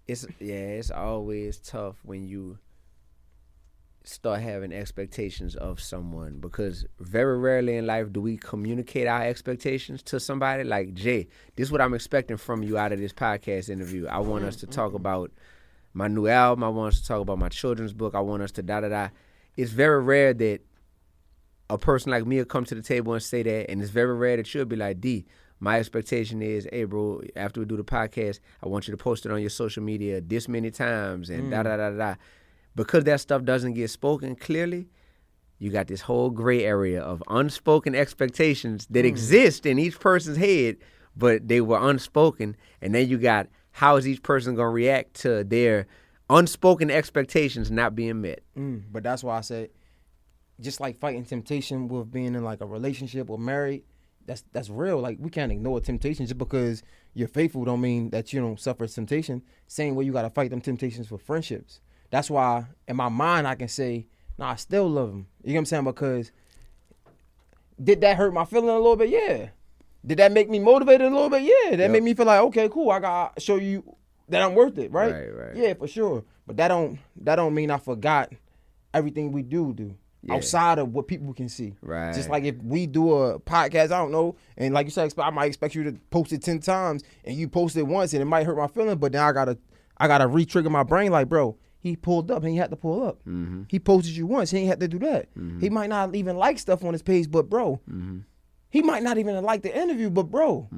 it's always tough when you start having expectations of someone because very rarely in life do we communicate our expectations to somebody. Like, Jay, this is what I'm expecting from you out of this podcast interview. I want us to talk about my new album. I want us to talk about my children's book. I want us to da-da-da. It's very rare that a person like me will come to the table and say that, and it's very rare that you'll be like, D, my expectation is, hey, bro, after we do the podcast, I want you to post it on your social media this many times and da-da-da-da. Because that stuff doesn't get spoken clearly, you got this whole gray area of unspoken expectations that exist in each person's head, but they were unspoken. And then you got how is each person going to react to their unspoken expectations not being met. But that's why I said, just like fighting temptation with being in like a relationship or married, that's real. Like, we can't ignore temptation. Just because you're faithful don't mean that you don't suffer temptation. Same way you got to fight them temptations for friendships. That's why in my mind I can say, I still love him. You know what I'm saying? Because did that hurt my feeling a little bit? Yeah. Did that make me motivated a little bit? Yeah. That made me feel like, okay, cool. I got to show you that I'm worth it, right? Right. Yeah, for sure. But that don't mean I forgot everything we do. Yeah. Outside of what people can see. Right. Just like if we do a podcast, I don't know, and like you said, I might expect you to post it 10 times, and you post it once, and it might hurt my feelings, but then I gotta re-trigger my brain like, bro, he pulled up, he had to pull up. He posted you once, he ain't had to do that. He might not even like stuff on his page, but bro, he might not even like the interview, but bro,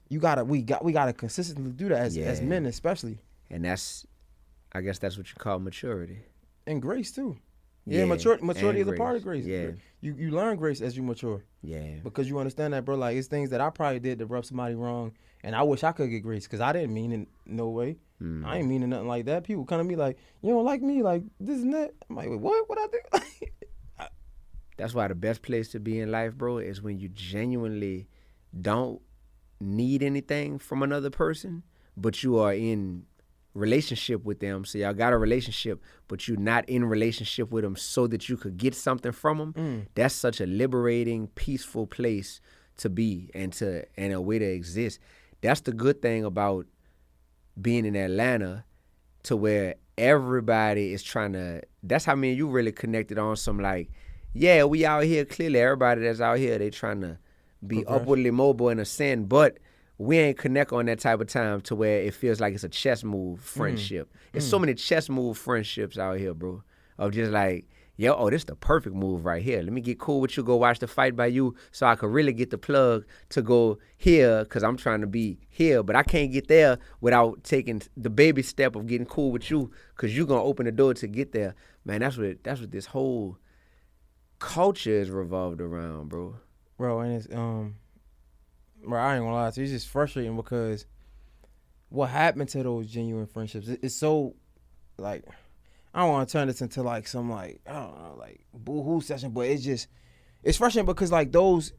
we gotta consistently do that as men especially. And I guess that's what you call maturity. And grace too. Yeah, maturity is a part of grace. Yeah. You learn grace as you mature. Yeah. Because you understand that, bro, like, it's things that I probably did to rub somebody wrong, and I wish I could get grace, because I didn't mean it no way. I ain't meaning nothing like that. People come to me like, you don't like me, like, this and that. I'm like, wait, what I do? That's why the best place to be in life, bro, is when you genuinely don't need anything from another person, but you are in relationship with them. So y'all got a relationship, but you're not in relationship with them so that you could get something from them. That's such a liberating, peaceful place to be and a way to exist. That's the good thing about being in Atlanta, to where everybody is trying to, that's how me and you really connected on some, like, yeah, we out here, clearly everybody that's out here, they trying to be upwardly mobile in a sense, but we ain't connect on that type of time to where it feels like it's a chess move friendship. There's so many chess move friendships out here, bro, of just like, yo, this is the perfect move right here. Let me get cool with you, go watch the fight by you so I could really get the plug to go here, because I'm trying to be here, but I can't get there without taking the baby step of getting cool with you, because you're going to open the door to get there. Man, that's what this whole culture is revolved around, bro. Bro, and it's, bro, I ain't gonna lie to you, it's just frustrating because what happened to those genuine friendships, it's so, like, I don't want to turn this into like some, like, I don't know, like boo-hoo session, but it's frustrating because, like, those,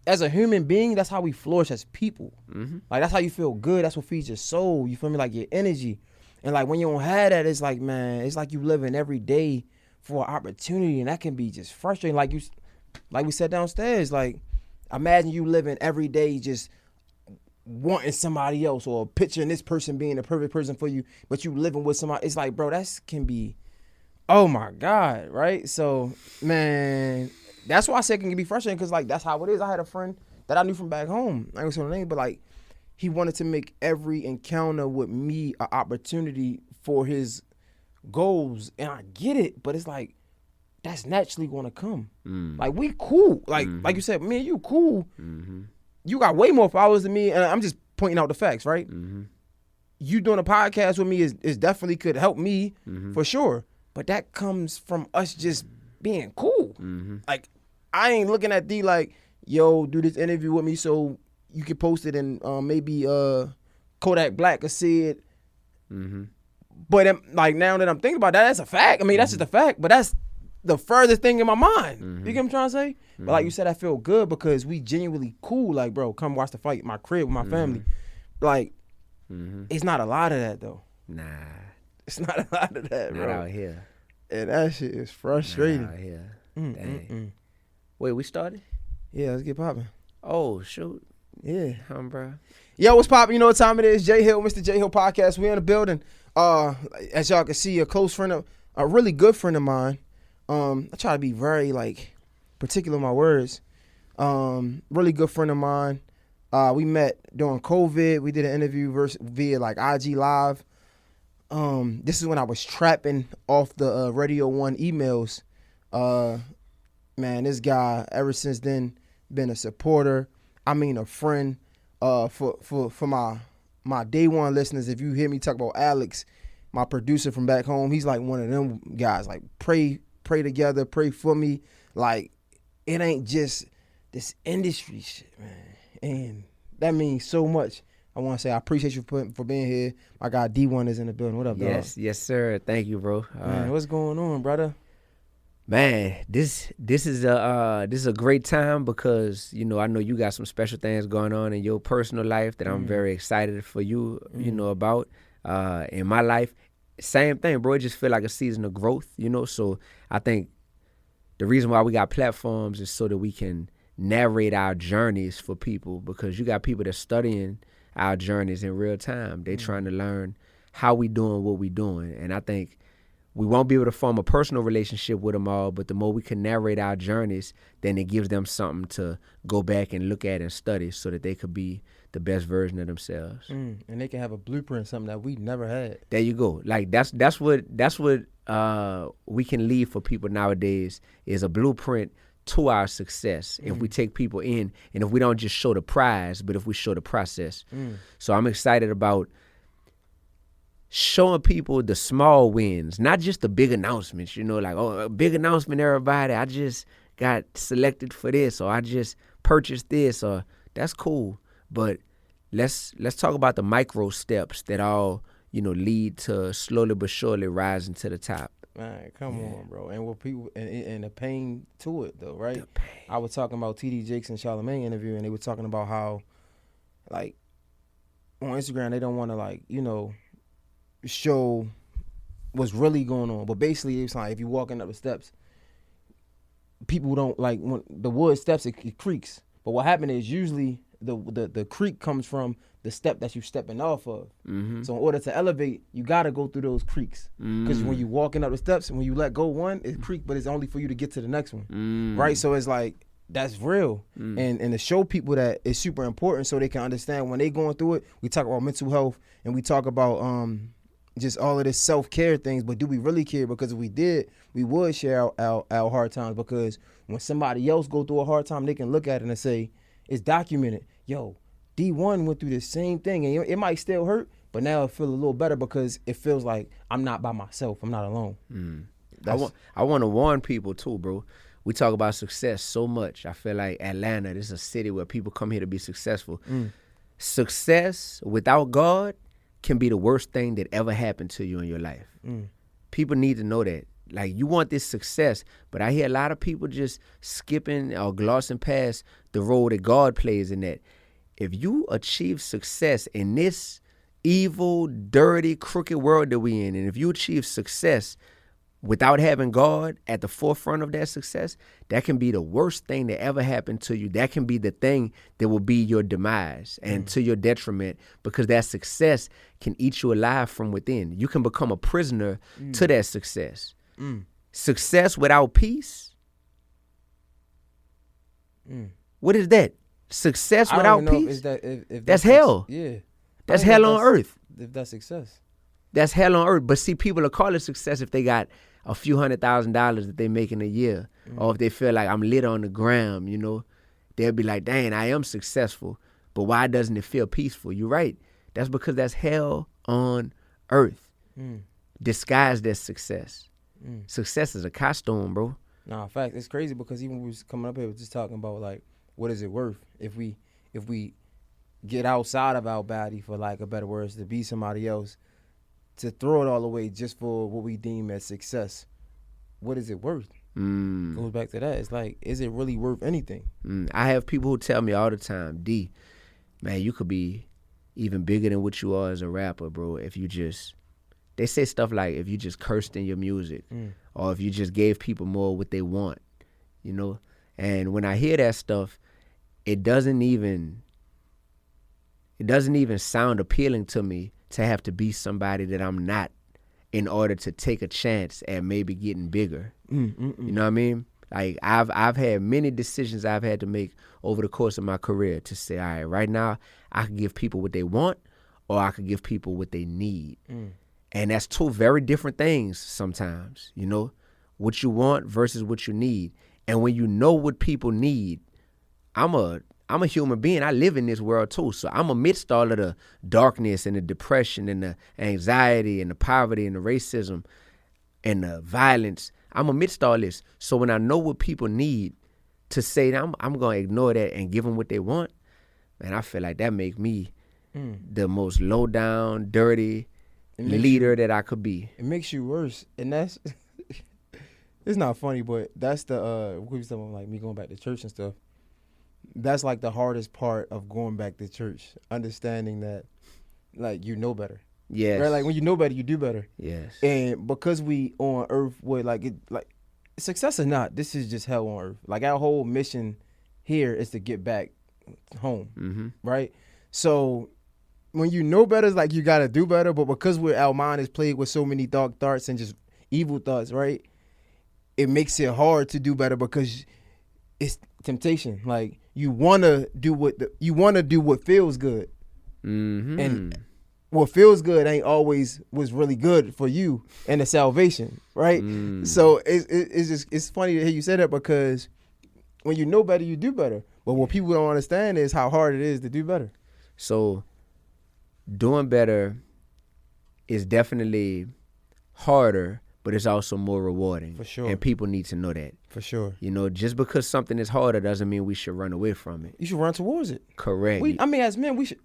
as a human being, that's how we flourish as people. Like, that's how you feel good. That's what feeds your soul. You feel me? Like, your energy. And like, when you don't have that, it's like, man, it's like you living every day for an opportunity, and that can be just frustrating. Like we said downstairs, like, imagine you living every day just wanting somebody else, or picturing this person being the perfect person for you, but you living with somebody. It's like, bro, that can be, oh my God, right? So, man, that's why I said it can be frustrating, because, like, that's how it is. I had a friend that I knew from back home. I ain't gonna say the name, but, like, he wanted to make every encounter with me an opportunity for his goals, and I get it, but it's like, that's naturally gonna come. Like, we cool. Like you said, me and you cool. You got way more followers than me, and I'm just pointing out the facts, right? You doing a podcast with me is definitely could help me for sure, but that comes from us just being cool. Like, I ain't looking at D like, yo, do this interview with me so you can post it, and maybe Kodak Black could see it. But like, now that I'm thinking about that, that's a fact. I mean, that's just a fact, but that's the furthest thing in my mind. You get what I'm trying to say? But like you said, I feel good because we genuinely cool. Like, bro, come watch the fight in my crib with my family. Like, it's not a lot of that, though. Nah. It's not a lot of that, bro. Not out here. And that shit is frustrating. Not out here. Dang. Wait, we started? Yeah, let's get popping. Oh, shoot. Yeah. Bro. Yo, what's poppin'? You know what time it is? J Hill, Mr. J Hill Podcast. We in the building. As y'all can see, a really good friend of mine. I try to be very particular in my words. Really good friend of mine. We met during COVID. We did an interview via IG Live. This is when I was trapping off the Radio 1 emails. Man, this guy ever since then been a supporter. I mean, a friend. For my day one listeners, if you hear me talk about Alex, my producer from back home, he's like one of them guys. Like pray together, pray for me. Like it ain't just this industry shit, man, and that means so much. I want to say I appreciate you for being here. My guy Dee-1 is in the building. What up, dog? Yes, sir. Thank you, bro. Man, what's going on, brother? Man, this is a great time because I know you got some special things going on in your personal life that I'm very excited for you, about. In my life, same thing, bro. It just feel like a season of growth, So I think the reason why we got platforms is so that we can narrate our journeys for people, because you got people that's studying our journeys in real time. They trying to learn how we doing what we doing, and I think we won't be able to form a personal relationship with them all, but the more we can narrate our journeys, then it gives them something to go back and look at and study so that they could be the best version of themselves. And they can have a blueprint, something that we never had. There you go. Like that's what we can leave for people nowadays is a blueprint to our success. If we take people in, and if we don't just show the prize, but if we show the process. So I'm excited about showing people the small wins, not just the big announcements, a big announcement, everybody, I just got selected for this, or I just purchased this, or that's cool. But let's talk about the micro steps that all, lead to slowly but surely rising to the top. Man, come on, bro. And what people and the pain to it though, right? I was talking about TD Jakes and Charlamagne interview, and they were talking about how on Instagram they don't want to show what's really going on, but basically it's like if you're walking up the steps, people don't when the wood steps, it creaks. But what happened is usually the creak comes from the step that you're stepping off of. So in order to elevate, you gotta go through those creaks, because when you're walking up the steps, when you let go one, it creak, but it's only for you to get to the next one, right? So it's like that's real, and to show people that it's super important so they can understand when they going through it. We talk about mental health, and we talk about just all of this self-care things, but do we really care? Because if we did, we would share our hard times, because when somebody else go through a hard time, they can look at it and say, it's documented. Yo, D1 went through the same thing, and it might still hurt, but now it feel a little better because it feels like I'm not by myself. I'm not alone. I want to warn people too, bro. We talk about success so much. I feel like Atlanta, this is a city where people come here to be successful. Success without God can be the worst thing that ever happened to you in your life. People need to know that. Like, you want this success, but I hear a lot of people just skipping or glossing past the role that God plays in that. If you achieve success in this evil, dirty, crooked world that we in, and if you achieve success without having God at the forefront of that success, that can be the worst thing that ever happened to you. That can be the thing that will be your demise and to your detriment, because that success can eat you alive from within. You can become a prisoner to that success. Success without peace? What is that? Success without peace? If that's hell. Yeah. That's hell on earth. If that's success. That's hell on earth. But see, people will call it success if they got a few $100,000 that they make in a year, or if they feel like I'm lit on the gram, they'll be like, dang, I am successful. But why doesn't it feel peaceful? You're right. That's because that's hell on earth, disguised as success. Success is a costume, bro. Nah, in fact, it's crazy, because even when we was coming up here, we was just talking about what is it worth if we get outside of our body, for lack of better words, to be somebody else, to throw it all away just for what we deem as success. What is it worth? Goes back to that. It's like, is it really worth anything? I have people who tell me all the time, D, man, you could be even bigger than what you are as a rapper, bro, if you just, they say stuff like, if you just cursed in your music, or if you just gave people more what they want, you know? And when I hear that stuff, it doesn't even It doesn't even sound appealing to me to have to be somebody that I'm not in order to take a chance at maybe getting bigger. You know what I mean? Like I've had many decisions I've had to make over the course of my career to say, all right, right now I can give people what they want or I can give people what they need. And that's two very different things sometimes, you know, what you want versus what you need. And when you know what people need, I'm a human being. I live in this world too. So I'm amidst all of the darkness and the depression and the anxiety and the poverty and the racism and the violence. I'm amidst all this. So when I know what people need, to say that I'm going to ignore that and give them what they want, man, I feel like that make me the most low down, dirty leader that I could be. It makes you worse. And that's, it's not funny, but that's the, we was talking about like me going back to church and stuff. That's like the hardest part of going back to church, understanding that like you know better. Yes. Right? Like when you know better, you do better. Yes. And because we on earth with like success or not, this is just hell on earth. Like our whole mission here is to get back home. Right? So when you know better, it's like you gotta do better. But because our mind is plagued with so many dark thoughts and just evil thoughts, right? It makes it hard to do better because it's temptation. Like you wanna do what feels good, and what feels good ain't always was really good for you and the salvation, right? So it's funny to hear you say that because when you know better, you do better. But what people don't understand is how hard it is to do better. So doing better is definitely harder, but it's also more rewarding. For sure. And people need to know that. For sure. You know, just because something is harder doesn't mean we should run away from it. You should run towards it. Correct. As men, we should.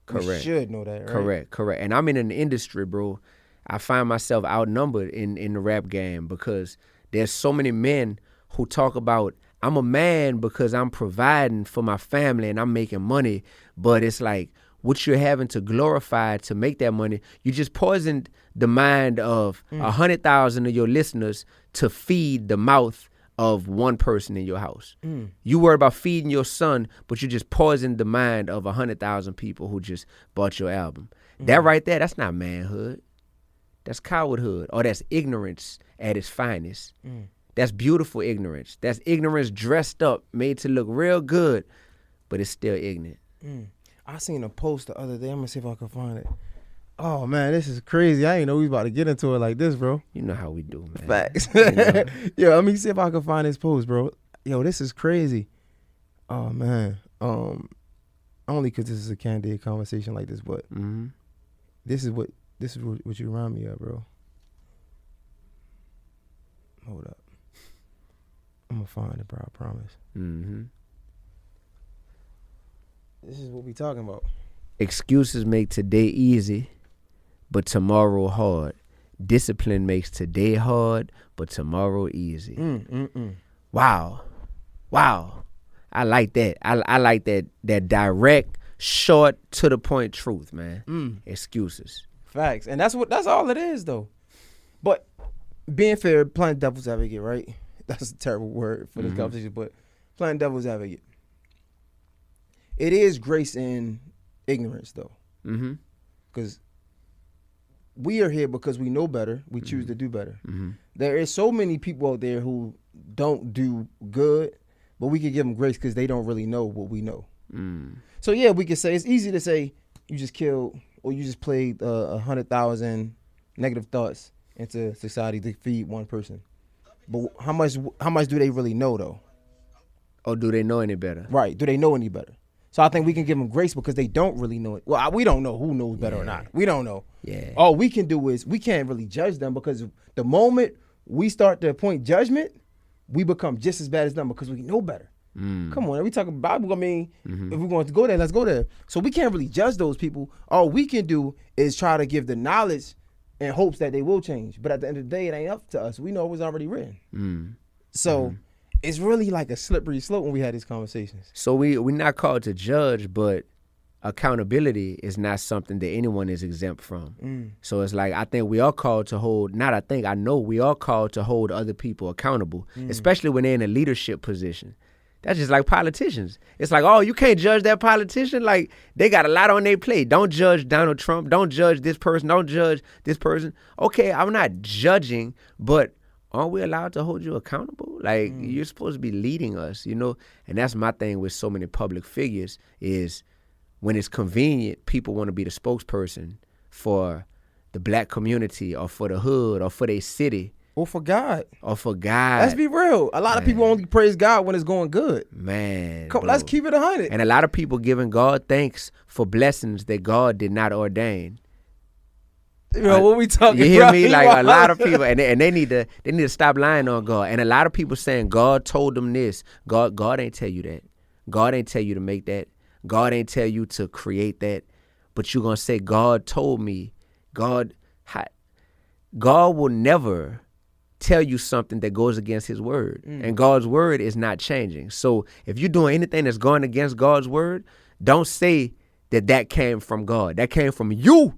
Correct. We should know that, right? Correct. And I'm in an industry, bro. I find myself outnumbered in the rap game because there's so many men who talk about, I'm a man because I'm providing for my family and I'm making money. But it's like, what you're having to glorify to make that money, you just poisoned the mind of 100,000 of your listeners to feed the mouth of one person in your house. You worry about feeding your son, but you just poisoned the mind of 100,000 people who just bought your album. That right there, that's not manhood. That's cowardhood, or that's ignorance at its finest. That's beautiful ignorance. That's ignorance dressed up, made to look real good, but it's still ignorant. I seen a post the other day. I'm gonna see if I can find it. Oh man, this is crazy. I ain't know we was about to get into it like this, bro. You know how we do, man. Facts. You know? Yeah, let me see if I can find this post, bro. Yo, this is crazy. Oh man. Only because this is a candid conversation like this, but this is what you remind me of, bro. Hold up. I'm gonna find it, bro. I promise. This is what we talking about. Excuses make today easy, but tomorrow hard. Discipline makes today hard, but tomorrow easy. Wow. I like that. I like that direct, short, to the point truth, man. Excuses. Facts. And that's all it is, though. But being fair, playing devil's advocate, right? That's a terrible word for this conversation, but playing devil's advocate. It is grace in ignorance, though. Because we are here because we know better. We choose to do better. There is so many people out there who don't do good, but we can give them grace because they don't really know what we know. So yeah, we can say it's easy to say you just killed or you just played 100,000 negative thoughts into society to feed one person. But how much do they really know, though? Or do they know any better? Right. Do they know any better? So I think we can give them grace because they don't really know it. Well, we don't know who knows better or not. We don't know. Yeah. All we can do is we can't really judge them because the moment we start to appoint judgment, we become just as bad as them because we know better. Come on, we talking Bible. I mean, if we're going to go there, let's go there. So we can't really judge those people. All we can do is try to give the knowledge in hopes that they will change. But at the end of the day, it ain't up to us. We know it was already written. So it's really like a slippery slope when we had these conversations. So we're not called to judge, but accountability is not something that anyone is exempt from. So it's like, I think we are called to hold, I know we are called to hold other people accountable, especially when they're in a leadership position. That's just like politicians. It's like, oh, you can't judge that politician. Like, they got a lot on their plate. Don't judge Donald Trump. Don't judge this person. Don't judge this person. Okay, I'm not judging, but aren't we allowed to hold you accountable? Like, you're supposed to be leading us, you know? And that's my thing with so many public figures is when it's convenient, people want to be the spokesperson for the black community or for the hood or for their city. Or for God. Or for God. Let's be real. A lot of people only praise God when it's going good. Man. Let's keep it 100. And a lot of people giving God thanks for blessings that God did not ordain. You know what we talking about? You hear me? Like a lot of people, and they need to stop lying on God. And a lot of people saying God told them this. God ain't tell you that. God ain't tell you to make that. God ain't tell you to create that. But you're gonna say God told me. God will never tell you something that goes against his word. And God's word is not changing. So if you're doing anything that's going against God's word, don't say that came from God. That came from you.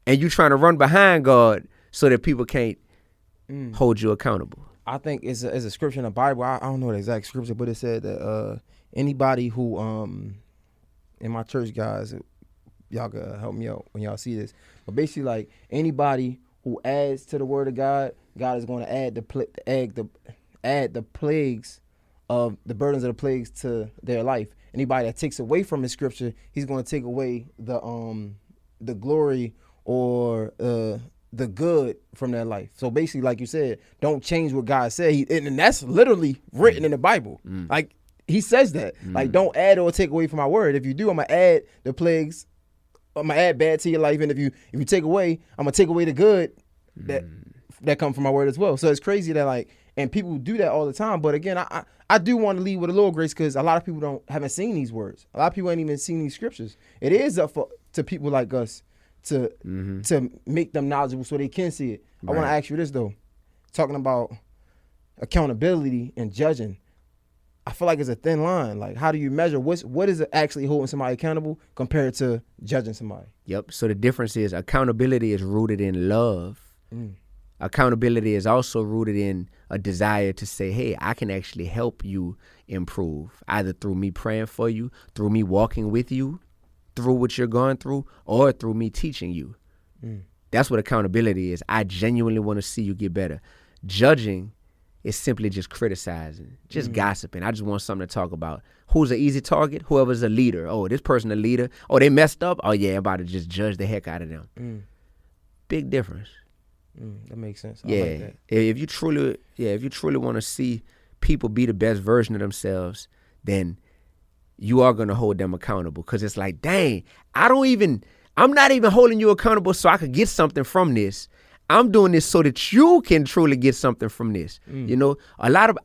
And you trying to run behind God so that people can't hold you accountable. I think it's a scripture in the Bible. I don't know the exact scripture, but it said that anybody who in my church, guys, y'all can help me out when y'all see this. But basically, like, anybody who adds to the word of God, God is going to add the plagues of the burdens of the plagues to their life. Anybody that takes away from the scripture, he's going to take away the glory or the good from their life. So basically, like you said, don't change what God said. And that's literally written in the Bible. Like, he says that. Like, don't add or take away from my word. If you do, I'm going to add the plagues. I'm going to add bad to your life. And if you take away, I'm going to take away the good that come from my word as well. So it's crazy that, like, and people do that all the time. But again, I do want to lead with a little grace because a lot of people haven't seen these words. A lot of people ain't even seen these scriptures. It is up to people like us to make them knowledgeable so they can see it. Right. I want to ask you this, though. Talking about accountability and judging, I feel like it's a thin line. Like, how do you measure what is actually holding somebody accountable compared to judging somebody? Yep. So the difference is accountability is rooted in love. Accountability is also rooted in a desire to say, hey, I can actually help you improve, either through me praying for you, through me walking with you, through what you're going through, or through me teaching you. That's what accountability is. I genuinely want to see you get better. Judging is simply just criticizing, just gossiping. I just want something to talk about. Who's an easy target? Whoever's a leader. Oh, this person a leader. Oh, they messed up. Oh, yeah, I'm about to just judge the heck out of them. Big difference. That makes sense. Yeah. I like that. If you truly want to see people be the best version of themselves, then you are going to hold them accountable. Because it's like, dang, I'm not even holding you accountable so I could get something from this. I'm doing this so that you can truly get something from this. You know, a lot of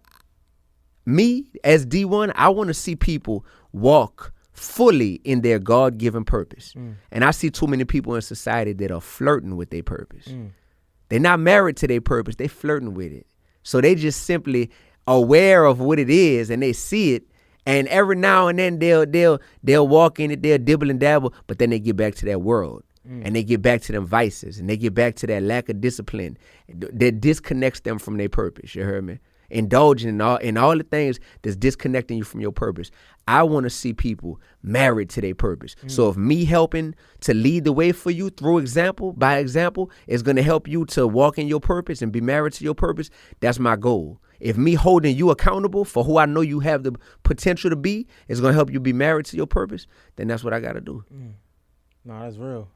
me as Dee-1, I want to see people walk fully in their God-given purpose. And I see too many people in society that are flirting with their purpose. They're not married to their purpose. They're flirting with it. So they just simply aware of what it is and they see it. And every now and then they'll walk in it, they'll dibble and dabble, but then they get back to that world. And they get back to them vices and they get back to that lack of discipline that disconnects them from their purpose. You heard me? Indulging in all the things that's disconnecting you from your purpose. I want to see people married to their purpose. So if me helping to lead the way for you through example, by example, is going to help you to walk in your purpose and be married to your purpose, that's my goal. If me holding you accountable for who I know you have the potential to be is going to help you be married to your purpose, then that's what I got to do. No, that's real.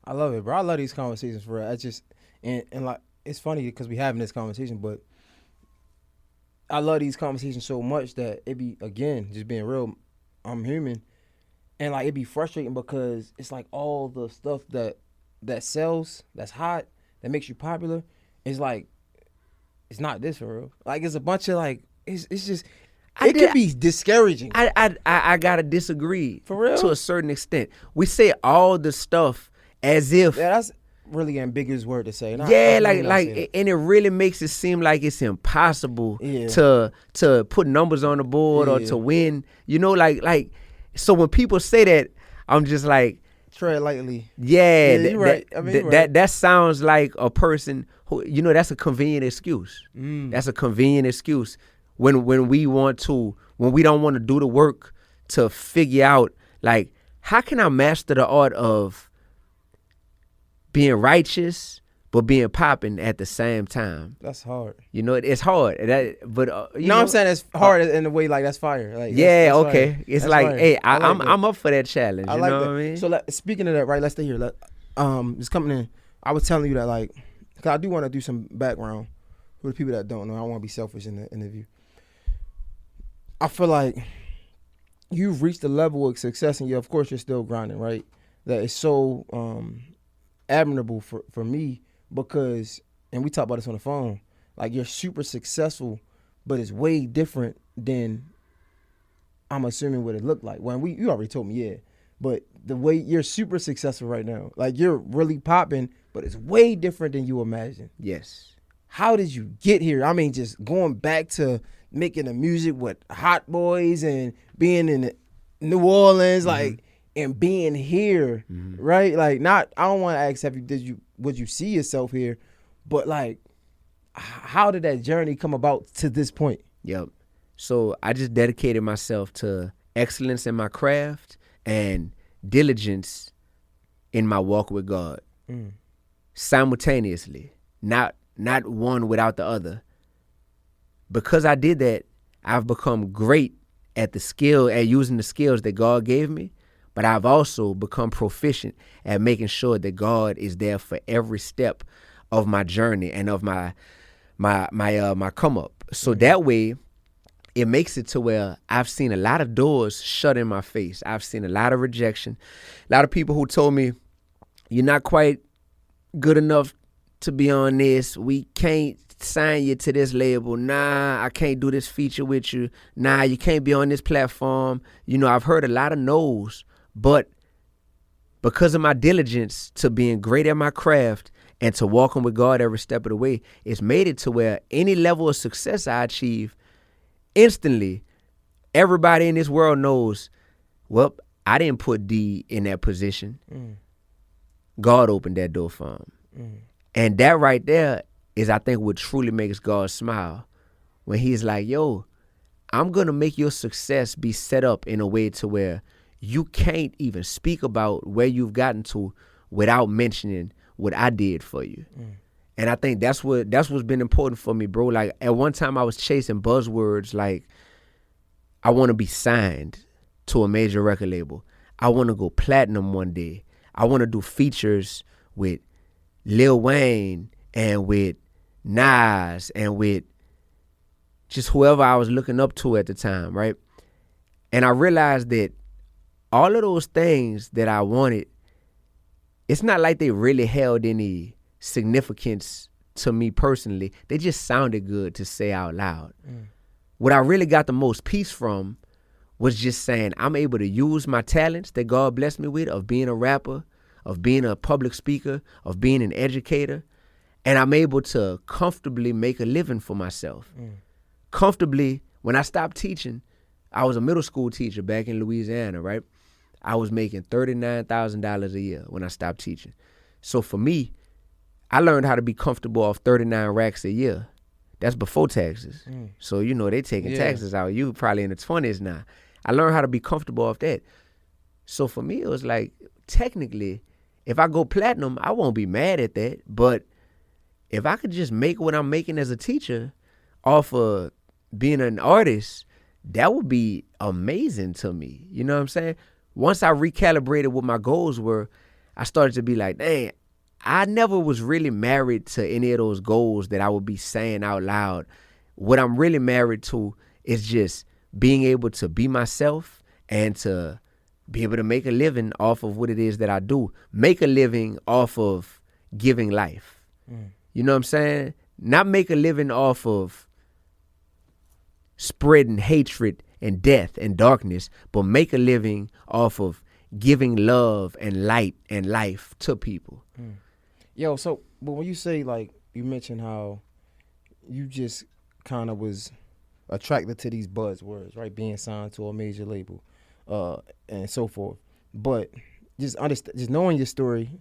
I love it, bro. I love these conversations for real. I just and like it's funny because we having this conversation, but I love these conversations so much that it be, again, just being real, I'm human, and like it be frustrating because it's like all the stuff that sells, that's hot, that makes you popular, it's like it's not this for real. Like it's a bunch of like it's just it could be discouraging. I gotta disagree for real to a certain extent. We say all the stuff as if that's really ambiguous word to say. And it really makes it seem like it's impossible to put numbers on the board or to win. You know, like so when people say that, I'm just like tread lightly. Yeah, you're right. That sounds like a person who, you know, that's a convenient excuse. That's a convenient excuse. when we don't want to do the work to figure out, like, how can I master the art of being righteous but being popping at the same time? That's hard. You know, it's hard. But I'm saying it's hard in a way like that's fire. Like yeah, that's okay. fire. It's that's like, fire. hey, like I'm up for that challenge. I you like know that. what I mean? So speaking of that, right? Let's stay here. It's coming in. I was telling you that, like, cause I do want to do some background for the people that don't know. I don't want to be selfish in the interview. I feel like you've reached a level of success, and of course you're still grinding, right? That is so admirable for me, because, and we talked about this on the phone, like, you're super successful, but it's way different than I'm assuming what it looked like. When you already told me, yeah, but the way you're super successful right now, like, you're really popping, but it's way different than you imagine. Yes. How did you get here? I mean, just going back to making the music with Hot Boys and being in New Orleans, like, and being here, right? Like, I don't want to ask would you see yourself here, but, like, how did that journey come about to this point? Yep. So I just dedicated myself to excellence in my craft and diligence in my walk with God, simultaneously, not one without the other. Because I did that, I've become great at using the skills that God gave me, but I've also become proficient at making sure that God is there for every step of my journey and of my come up. So that way, it makes it to where I've seen a lot of doors shut in my face. I've seen a lot of rejection, a lot of people who told me, you're not quite good enough to be on this. We can't sign you to this label. Nah, I can't do this feature with you. Nah, you can't be on this platform. You know, I've heard a lot of no's, but because of my diligence to being great at my craft and to walking with God every step of the way, it's made it to where any level of success I achieve, instantly, everybody in this world knows, well, I didn't put D in that position. God opened that door for him. And that right there is, I think, what truly makes God smile. When he's like, yo, I'm going to make your success be set up in a way to where you can't even speak about where you've gotten to without mentioning what I did for you. And I think that's what's been important for me, bro. Like, at one time I was chasing buzzwords like, I want to be signed to a major record label. I want to go platinum one day. I want to do features with Lil Wayne and with Nas and with just whoever I was looking up to at the time, right? And I realized that all of those things that I wanted, it's not like they really held any significance to me personally. They just sounded good to say out loud. What I really got the most peace from was just saying, I'm able to use my talents that God blessed me with, of being a rapper, of being a public speaker, of being an educator, and I'm able to comfortably make a living for myself. Comfortably, when I stopped teaching, I was a middle school teacher back in Louisiana, right? I was making $39,000 a year when I stopped teaching. So for me, I learned how to be comfortable off 39 racks a year. That's before taxes. So, you know, they taking taxes out. You probably in the 20s now. I learned how to be comfortable off that. So for me, it was like, technically, if I go platinum, I won't be mad at that. But if I could just make what I'm making as a teacher off of being an artist, that would be amazing to me. You know what I'm saying? Once I recalibrated what my goals were, I started to be like, dang, I never was really married to any of those goals that I would be saying out loud. What I'm really married to is just being able to be myself and to be able to make a living off of what it is that I do. Make a living off of giving life. You know what I'm saying? Not make a living off of spreading hatred and death and darkness, but make a living off of giving love and light and life to people. Yo, so, but when you say, like, you mentioned how you just kind of was attracted to these buzzwords, right? Being signed to a major label, and so forth. But just knowing your story,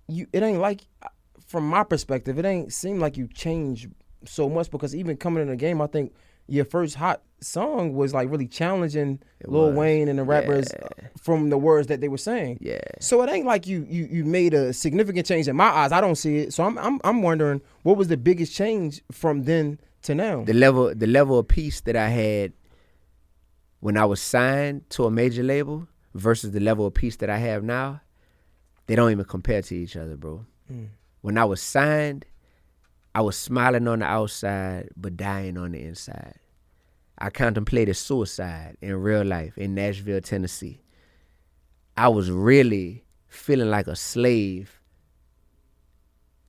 it ain't like, from my perspective, it ain't seem like you changed so much, because even coming in the game, I think your first hot song was like really challenging It Lil was. Wayne and the rappers Yeah. from the words that they were saying. Yeah. So it ain't like you made a significant change in my eyes. I don't see it. So I'm wondering what was the biggest change from then to now. The level of peace that I had when I was signed to a major label versus the level of peace that I have now, they don't even compare to each other, bro. When I was signed, I was smiling on the outside but dying on the inside. I contemplated suicide in real life in Nashville, Tennessee. I was really feeling like a slave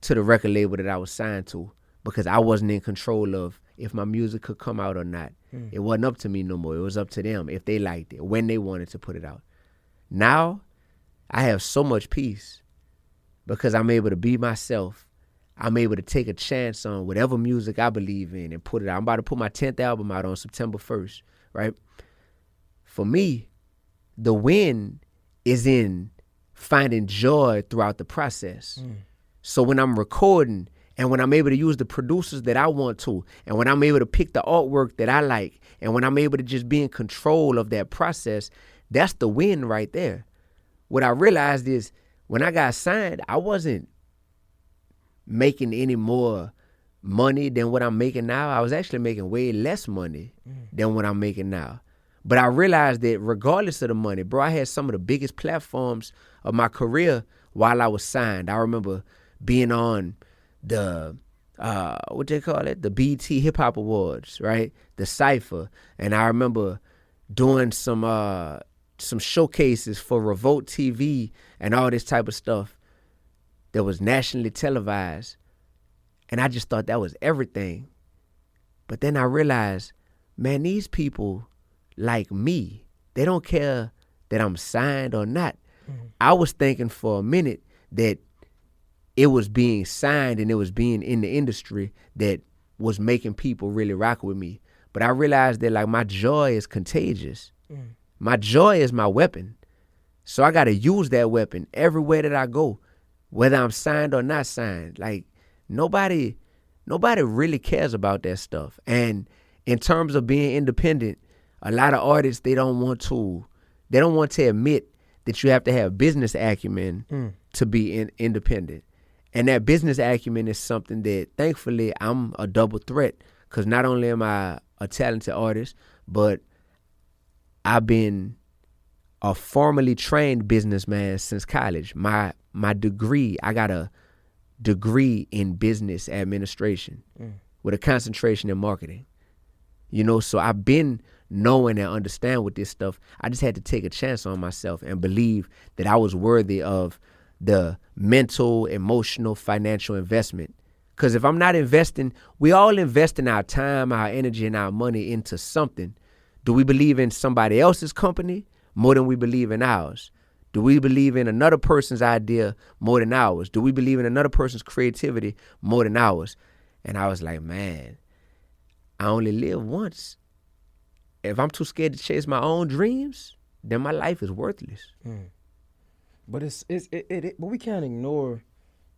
to the record label that I was signed to because I wasn't in control of if my music could come out or not. It wasn't up to me no more. It was up to them if they liked it, when they wanted to put it out. Now, I have so much peace because I'm able to be myself. I'm able to take a chance on whatever music I believe in and put it out. I'm about to put my 10th album out on September 1st, right? For me, the win is in finding joy throughout the process. So when I'm recording and when I'm able to use the producers that I want to, and when I'm able to pick the artwork that I like, and when I'm able to just be in control of that process, that's the win right there. What I realized is when I got signed, I wasn't making any more money than what I'm making now. I was actually making way less money than what I'm making now. But I realized that regardless of the money, bro, I had some of the biggest platforms of my career while I was signed. I remember being on the, what they call it? The BET Hip Hop Awards, right? The Cypher. And I remember doing some showcases for Revolt TV and all this type of stuff that was nationally televised. And I just thought that was everything. But then I realized, man, these people like me, they don't care that I'm signed or not. I was thinking for a minute that it was being signed and it was being in the industry that was making people really rock with me. But I realized that like my joy is contagious. My joy is my weapon. So I got to use that weapon everywhere that I go, whether I'm signed or not signed. Like nobody really cares about that stuff. And in terms of being independent, a lot of artists, they don't want to admit that you have to have business acumen to be independent. And that business acumen is something that thankfully I'm a double threat, because not only am I a talented artist, but I've been a formally trained businessman since college. My degree, I got a degree in business administration with a concentration in marketing. You know, so I've been knowing and understand with this stuff. I just had to take a chance on myself and believe that I was worthy of the mental, emotional, financial investment. Because if I'm not investing, we all invest in our time, our energy, and our money into something. Do we believe in somebody else's company more than we believe in ours? Do we believe in another person's idea more than ours? Do we believe in another person's creativity more than ours? And I was like, man, I only live once. If I'm too scared to chase my own dreams, then my life is worthless. But but we can't ignore.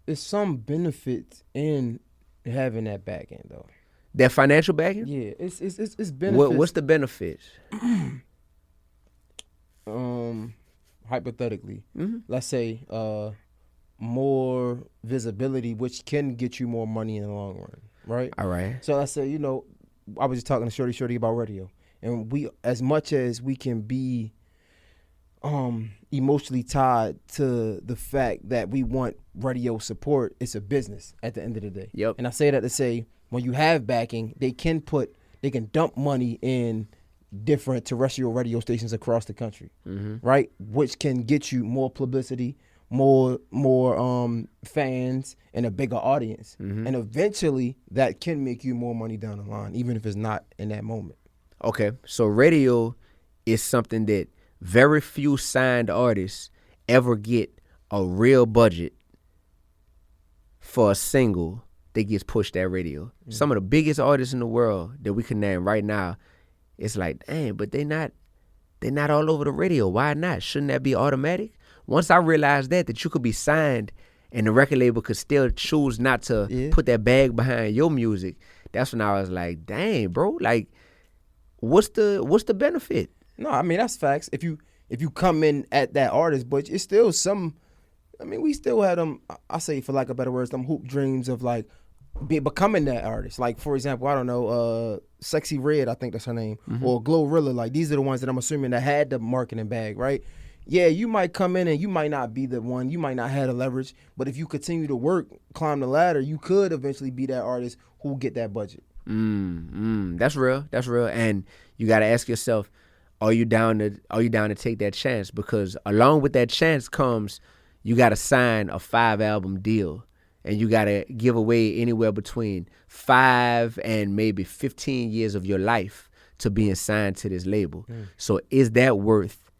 There's some benefits in having that back end though. That financial backing? Yeah, it's benefits. What's the benefits? Hypothetically, let's say more visibility, which can get you more money in the long run, right? All right. So let's say, I was just talking to Shorty about radio, and we, as much as we can be emotionally tied to the fact that we want radio support, it's a business at the end of the day. Yep. And I say that to say, when you have backing, they can dump money in different terrestrial radio stations across the country, right? Which can get you more publicity, more fans, and a bigger audience. And eventually that can make you more money down the line, even if it's not in that moment. Okay, so radio is something that very few signed artists ever get a real budget for a single that gets pushed at radio. Some of the biggest artists in the world that we can name right now, it's like, dang, but they're not all over the radio. Why not? Shouldn't that be automatic? Once I realized that you could be signed and the record label could still choose not to put that bag behind your music, that's when I was like, dang, bro, like what's the benefit? No, I mean that's facts. If you come in at that artist, but it's still some. I mean, we still had them. I say, for lack of better words, them hoop dreams of like becoming that artist. Like for example, I don't know, Sexy Red, I think that's her name, or Glorilla. Like these are the ones that I'm assuming that had the marketing bag, right? Yeah, you might come in and you might not be the one. You might not have the leverage, but if you continue to work, climb the ladder, you could eventually be that artist who get that budget. That's real. That's real. And you got to ask yourself, are you down to take that chance? Because along with that chance comes, you got to sign a 5-album deal, and you got to give away anywhere between 5 and maybe 15 years of your life to being signed to this label. So is that worth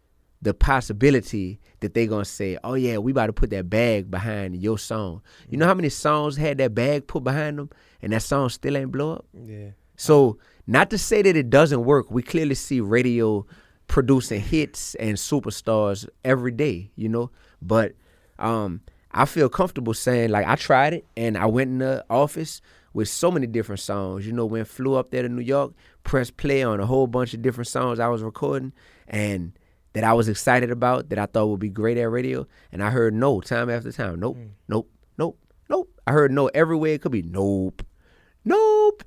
the possibility that they gonna say, oh yeah, we about to put that bag behind your song? You know how many songs had that bag put behind them and that song still ain't blow up? Yeah. So not to say that it doesn't work. We clearly see radio producing hits and superstars every day, you know. But I feel comfortable saying, like, I tried it and I went in the office with so many different songs. You know, flew up there to New York, pressed play on a whole bunch of different songs I was recording and that I was excited about, that I thought would be great at radio. And I heard no time after time. Nope, nope, nope, nope. I heard no everywhere it could be. Nope, nope,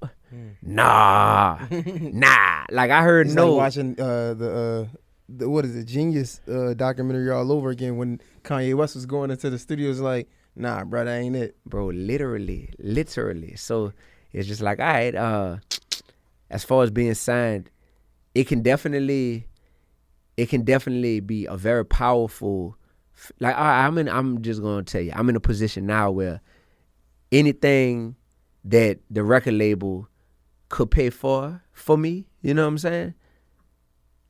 nah, nah. Like I heard It's no. like watching the what is it, Genius documentary all over again when Kanye West was going into the studios like, nah, bro, that ain't it. Bro, literally. So it's just like, all right, as far as being signed, it can definitely be a very powerful, like I'm just gonna tell you, I'm in a position now where anything that the record label could pay for me, you know what I'm saying?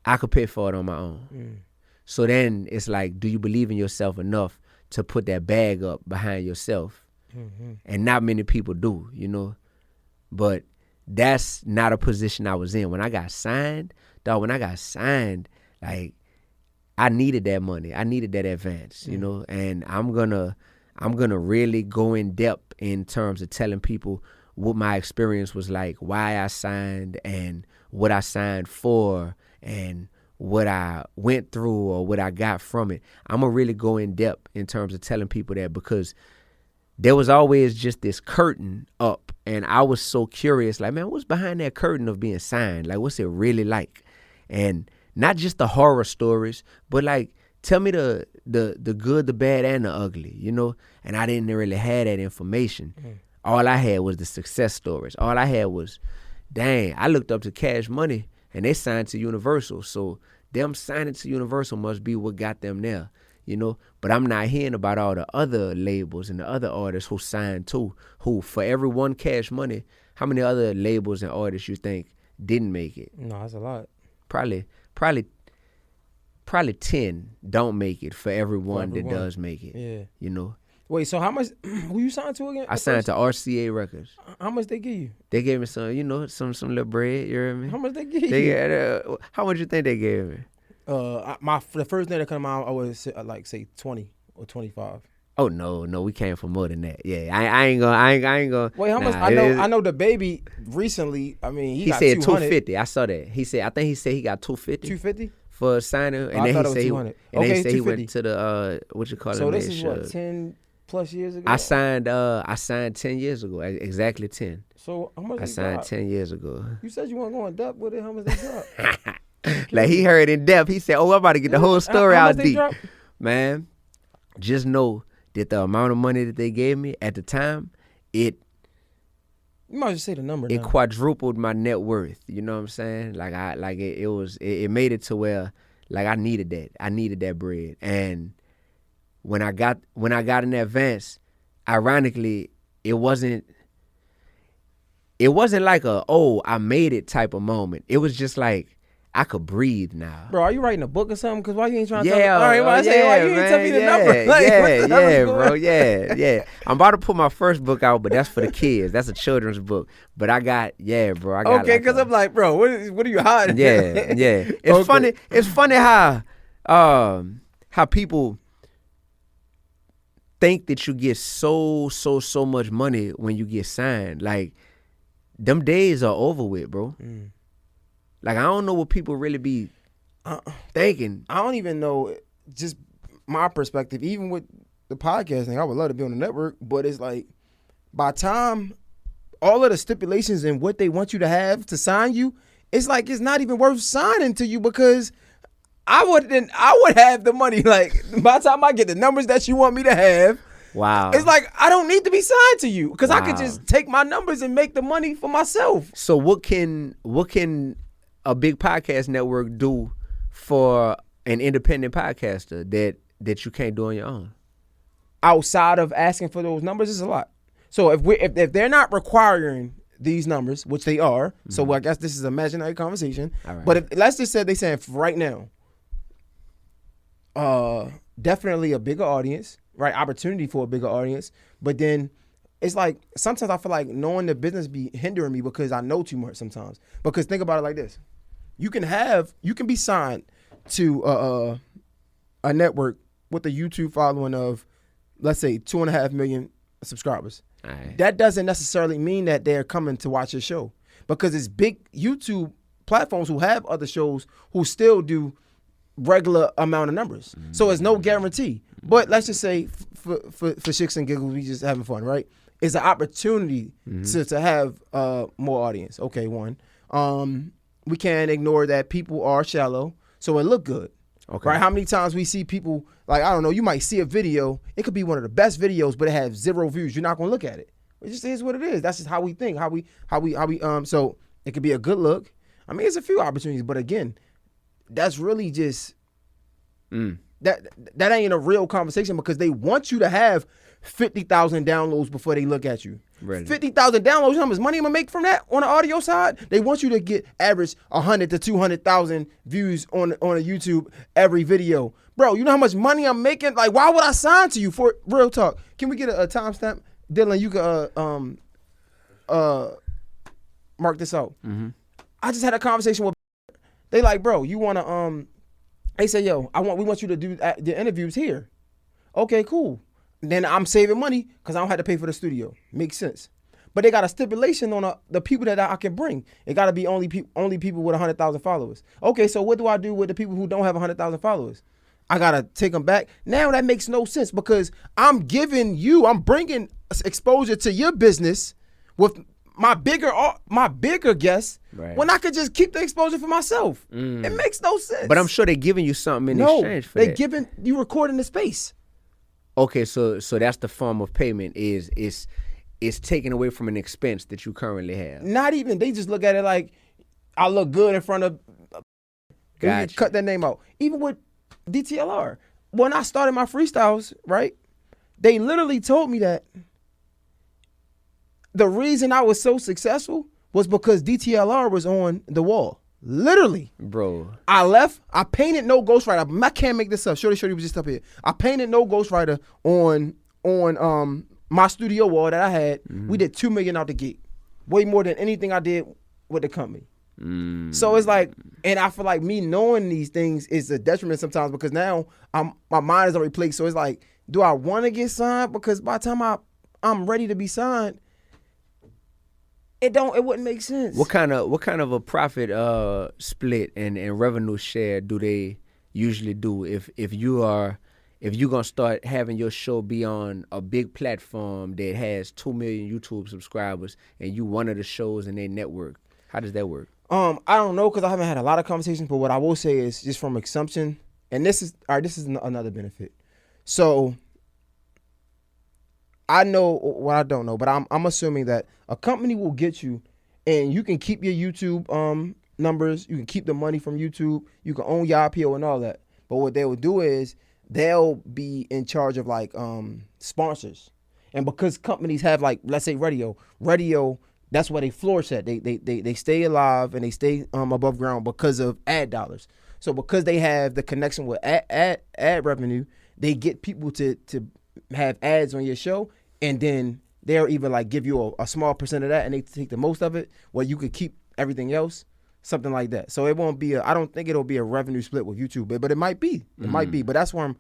I could pay for it on my own. So then it's like, do you believe in yourself enough to put that bag up behind yourself? And not many people do, you know? But that's not a position I was in. When I got signed, like, I needed that money. I needed that advance, you know? And I'm gonna really go in depth in terms of telling people what my experience was like, why I signed and what I signed for and what I went through or what I got from it. I'm gonna really go in depth in terms of telling people that, because there was always just this curtain up and I was so curious, like, man, what's behind that curtain of being signed? Like, what's it really like? And not just the horror stories, but like, tell me the good, the bad, and the ugly, you know? And I didn't really have that information. All I had was the success stories. All I had was, dang, I looked up to Cash Money and they signed to Universal. So them signing to Universal must be what got them there, you know? But I'm not hearing about all the other labels and the other artists who signed too, who for every one Cash Money, how many other labels and artists you think didn't make it? No, that's a lot. Probably 10 don't make it for everyone that does make it. Yeah. You know? Wait, so how much, who you signed to again? I signed to RCA Records. How much they give you? They gave me some, you know, some little bread, you hear me? How much they give you? How much you think they gave me? The first thing that come out, I would say, like say 20 or 25. Oh no, we came for more than that. Yeah, I ain't gonna. Wait, how much? I know the baby recently. I mean, he got said 200. 250. I saw that. I think he said he got 250. 250 for signing, and I then thought he it said was 200. and then he Okay, said he went 250. to the what you call it? So this is what, 10 plus years ago. I signed 10 years ago, exactly 10. So how much? I signed 10 years ago. You said you weren't going depth with it. How much they drop? Like he heard in depth. He said, "Oh, I'm about to get the whole story how out much they deep." drop? Man, just know that the amount of money that they gave me at the time, it You might just say the number. it now. quadrupled my net worth. You know what I'm saying? Like it made it to where like I needed that. I needed that bread. And when I got in advance, ironically, it wasn't like I made it type of moment. It was just like I could breathe now. Bro, are you writing a book or something? Because why you ain't trying to Yeah, tell me? All right, why you ain't tell me the number? Like, what the hell is going bro. on? Yeah. I'm about to put my first book out, but that's for the kids. That's a children's book. But I got, bro. I got Okay, because I'm like, bro, what are you hiding? Yeah. It's Okay. funny. It's funny how people think that you get so much money when you get signed. Like, them days are over with, bro. Like, I don't know what people really be thinking. I don't even know, just my perspective, even with the podcast thing, I would love to be on the network, but it's like, by time all of the stipulations and what they want you to have to sign you, it's like it's not even worth signing to you because I would have the money. Like, by the time I get the numbers that you want me to have, Wow. it's like I don't need to be signed to you because I could Wow. just take my numbers and make the money for myself. So what can a big podcast network do for an independent podcaster that you can't do on your own? Outside of asking for those numbers is a lot. So if they're not requiring these numbers, which they are, so I guess this is an imaginary conversation. All right. But if, let's just say they saying right now, definitely a bigger audience, right? Opportunity for a bigger audience. But then it's like sometimes I feel like knowing the business be hindering me because I know too much sometimes. Because think about it like this: you can be signed to a network with a YouTube following of, let's say, 2.5 million subscribers. Right. That doesn't necessarily mean that they're coming to watch your show, because it's big YouTube platforms who have other shows who still do regular amount of numbers. So it's no guarantee. But let's just say for shits and giggles, we just having fun, right? It's an opportunity to have more audience. Okay, one. We can't ignore that people are shallow, so it look good. Okay. Right? How many times we see people, like, I don't know, you might see a video, it could be one of the best videos, but it has 0 views. You're not gonna look at it. It just is what it is. That's just how we think, how we so it could be a good look. I mean, it's a few opportunities, but again, that's really just that ain't a real conversation, because they want you to have 50,000 downloads before they look at you. Really? 50,000 downloads, you know how much money I'm gonna make from that on the audio side? They want you to get average 100 to 200,000 views on a YouTube every video. Bro, you know how much money I'm making? Like, why would I sign to you for real talk? Can we get a timestamp? Dylan, you can mark this out. I just had a conversation with, they like, bro, you wanna they say, yo, we want you to do the interviews here. Okay, cool. Then I'm saving money because I don't have to pay for the studio. Makes sense. But they got a stipulation on the people that I can bring. It got to be only people with 100,000 followers. Okay, so what do I do with the people who don't have 100,000 followers? I got to take them back. Now that makes no sense, because I'm bringing exposure to your business with my bigger guests, Right. when I could just keep the exposure for myself. It makes no sense. But I'm sure they're giving you something in exchange for they that. giving you recording the space. Okay, so that's the form of payment is taken away from an expense that you currently have. Not even, they just look at it like, I look good in front of, Gotcha. cut that name out. Even with DTLR, when I started my freestyles, right, they literally told me that the reason I was so successful was because DTLR was on the wall. Literally. Bro. I left. I painted no ghostwriter. I can't make this up. Shorty was just up here. I painted no ghostwriter on my studio wall that I had. We did $2 million out the gate. Way more than anything I did with the company. So it's like, and I feel like me knowing these things is a detriment sometimes, because now my mind is already plagued. So it's like, do I want to get signed? Because by the time I'm ready to be signed, it wouldn't make sense. What kind of a profit split and revenue share do they usually do if you're gonna start having your show be on a big platform that has 2 million YouTube subscribers and you one of the shows in their network? How does that work? I don't know, because I haven't had a lot of conversations, but what I will say is, just from assumption, and this is another benefit. So I know what I don't know, but I'm assuming that a company will get you, and you can keep your YouTube numbers, you can keep the money from YouTube, you can own your IPO and all that. But what they will do is they'll be in charge of like sponsors. And because companies have, like, let's say radio, that's where they flourish at. They stay alive and they stay above ground because of ad dollars. So because they have the connection with ad revenue, they get people to have ads on your show, and then they'll even like give you a small percent of that, and they take the most of it, where you could keep everything else, something like that. So it won't be I don't think it'll be a revenue split with YouTube, but it might be. It might be. But that's where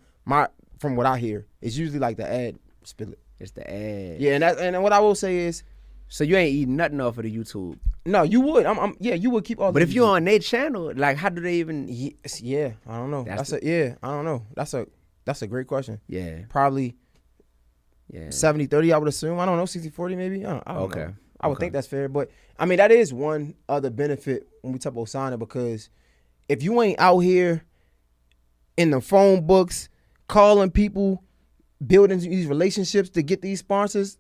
from what I hear, it's usually like the ad split. It's the ad. Yeah, and what I will say is, So you ain't eating nothing off of the YouTube. No, you would. Yeah, you would keep all. But if you're on their channel, like, how do they even? Yeah, I don't know. I don't know. That's a great question. Yeah. Probably. Yeah. 70-30, I would assume. I don't know, 60-40 maybe. I don't Okay. know. I would think that's fair, but I mean that is one other benefit when we talk about signing, because if you ain't out here in the phone books calling people, building these relationships to get these sponsors,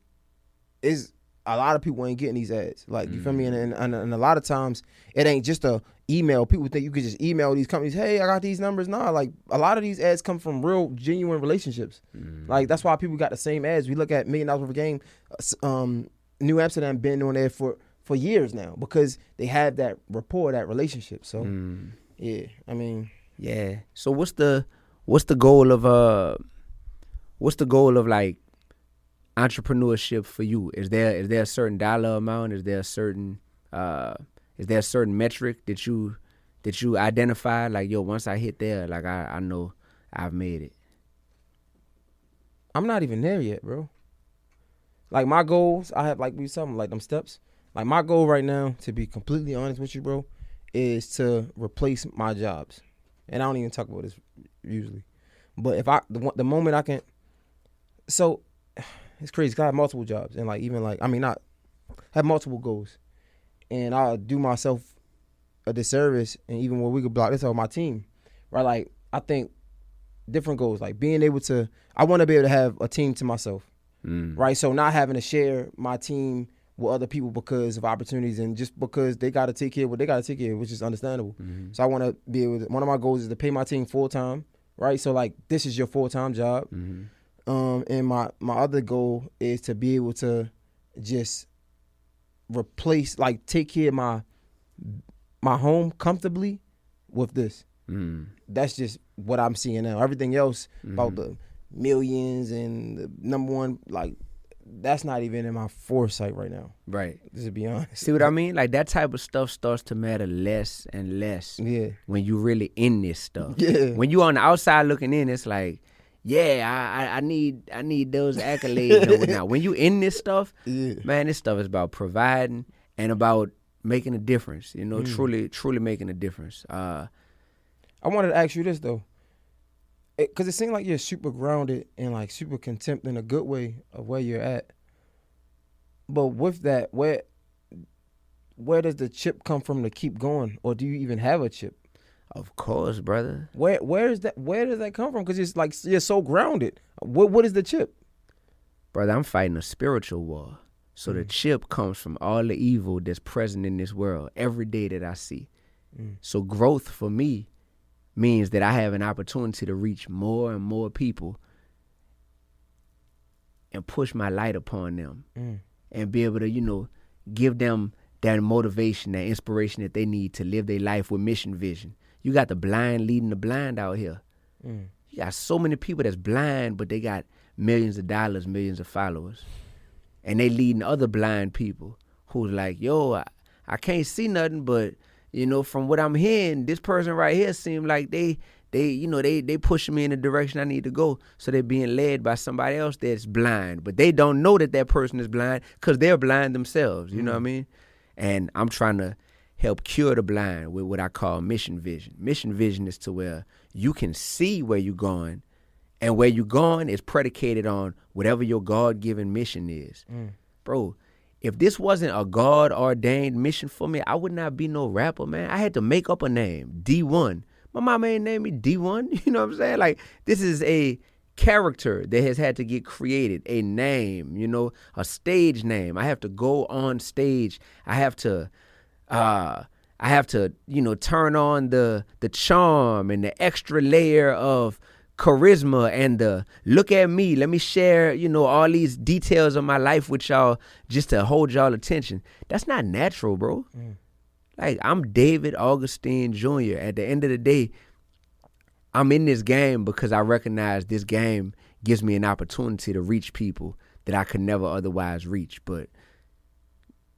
is a lot of people ain't getting these ads. Like, you feel me? And a lot of times it ain't just a email. People think you could just email these companies, hey, I got these numbers. Nah, like a lot of these ads come from real genuine relationships. Like, that's why people got the same ads. We look at $1 Million Worth of Game. New Amsterdam been on there for years now because they have that rapport, that relationship. So yeah, I mean, yeah. So what's the goal of like entrepreneurship for you? Is there a certain dollar amount? Is there a certain metric that you identify, like, yo, once I hit there, like, I know I've made it? I'm not even there yet, bro. Like, my goals, I have, like we something like them steps. Like, my goal right now, to be completely honest with you, bro, is to replace my jobs. And I don't even talk about this usually, but if the moment I can, so it's crazy 'cause I have multiple jobs and, like, even, like, I mean, not have multiple goals, and I'll do myself a disservice, and even when we could block this out my team, right? Like, I think different goals, like being able to, I want to be able to have a team to myself, right? So not having to share my team with other people because of opportunities and just because they got to take care of what they got to take care of, which is understandable. So I want to be able to, one of my goals is to pay my team full time, right? So, like, this is your full-time job. And my other goal is to be able to just replace, like, take care of my home comfortably with this. That's just what I'm seeing now. Everything else about the millions and the number one, like, that's not even in my foresight right now. Right. Just to be honest. See what I mean? Like, that type of stuff starts to matter less and less. Yeah. When you really in this stuff. Yeah. When you on the outside looking in, it's like, yeah, I need those accolades and whatnot. When you in this stuff, man, this stuff is about providing and about making a difference. You know, truly making a difference. I wanted to ask you this though, because it seems like you're super grounded and, like, super content in a good way of where you're at. But with that, where does the chip come from to keep going, or do you even have a chip? Of course, brother. Where does that come from? Because it's like you're so grounded. What is the chip? Brother, I'm fighting a spiritual war. So the chip comes from all the evil that's present in this world every day that I see. So growth for me means that I have an opportunity to reach more and more people and push my light upon them and be able to, you know, give them that motivation, that inspiration that they need to live their life with mission vision. You got the blind leading the blind out here. You got so many people that's blind, but they got millions of dollars, millions of followers. And they leading other blind people who's like, yo, I can't see nothing, but, you know, from what I'm hearing, this person right here seem like they pushing me in the direction I need to go. So they're being led by somebody else that's blind, but they don't know that person is blind because they're blind themselves. You know what I mean? And I'm trying to help cure the blind with what I call mission vision. Mission vision is to where you can see where you're going, and where you're going is predicated on whatever your God-given mission is. Bro, if this wasn't a God-ordained mission for me, I would not be no rapper, man. I had to make up a name, Dee-1. My mama ain't named me Dee-1. You know what I'm saying? Like, this is a character that has had to get created, a name, you know, a stage name. I have to go on stage. I have to, you know, turn on the charm and the extra layer of charisma and the look at me, let me share, you know, all these details of my life with y'all just to hold y'all attention. That's not natural, bro. Like, I'm David Augustine Jr. At the end of the day, I'm in this game because I recognize this game gives me an opportunity to reach people that I could never otherwise reach. But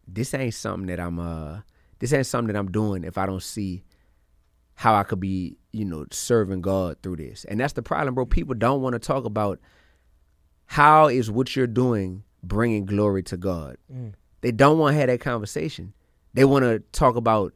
this ain't something that I'm doing if I don't see how I could be, you know, serving God through this. And that's the problem, bro. People don't want to talk about how is what you're doing bringing glory to God. They don't want to have that conversation. They want to talk about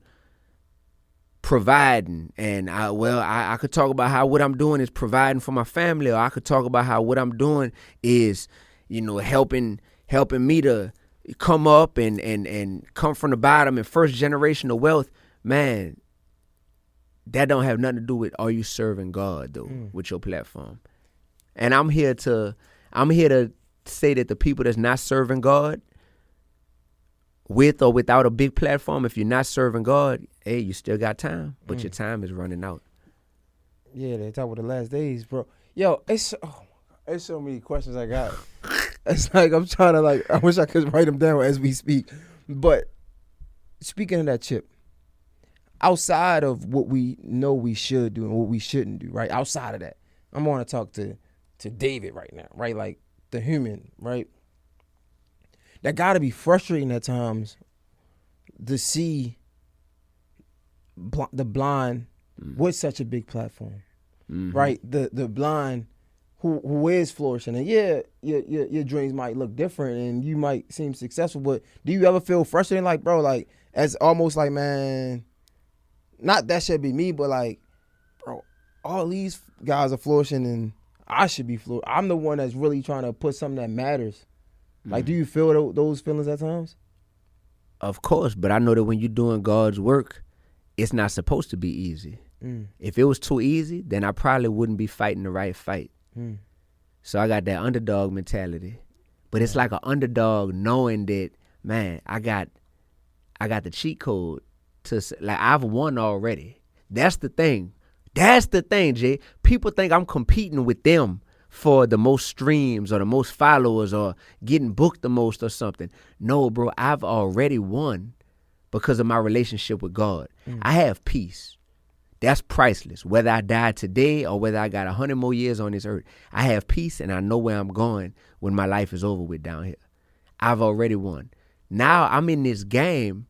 providing, and I could talk about how what I'm doing is providing for my family, or I could talk about how what I'm doing is, helping me to come up and come from the bottom and first generation of wealth. Man, that don't have nothing to do with are you serving God though with your platform. And I'm here to say that the people that's not serving God, with or without a big platform, if you're not serving God, hey, you still got time, but your time is running out. Yeah, they talk about the last days, bro. Yo, it's so many questions I got. It's like I'm trying to I wish I could write them down as we speak. But speaking of that, Chip, outside of what we know we should do and what we shouldn't do, right? Outside of that, I'm going to talk to David right now, right? Like the human, right? That got to be frustrating at times to see the blind with such a big platform, right? The blind who is flourishing, and yeah, your dreams might look different and you might seem successful, but do you ever feel frustrated, like, bro, like as almost like, man, not that should be me, but like, bro, all these guys are flourishing and I should be flourishing. I'm the one that's really trying to put something that matters. Like, do you feel those feelings at times? Of course, but I know that when you're doing God's work, it's not supposed to be easy. If it was too easy, then I probably wouldn't be fighting the right fight. So I got that underdog mentality. But it's like an underdog knowing that, man, I got the cheat code to, like, I've won already. That's the thing. That's the thing, Jay. People think I'm competing with them for the most streams or the most followers or getting booked the most or something. No, bro, I've already won because of my relationship with God. I have peace. That's priceless. Whether I die today or whether I got 100 more years on this earth, I have peace and I know where I'm going when my life is over with down here. I've already won. Now I'm in this game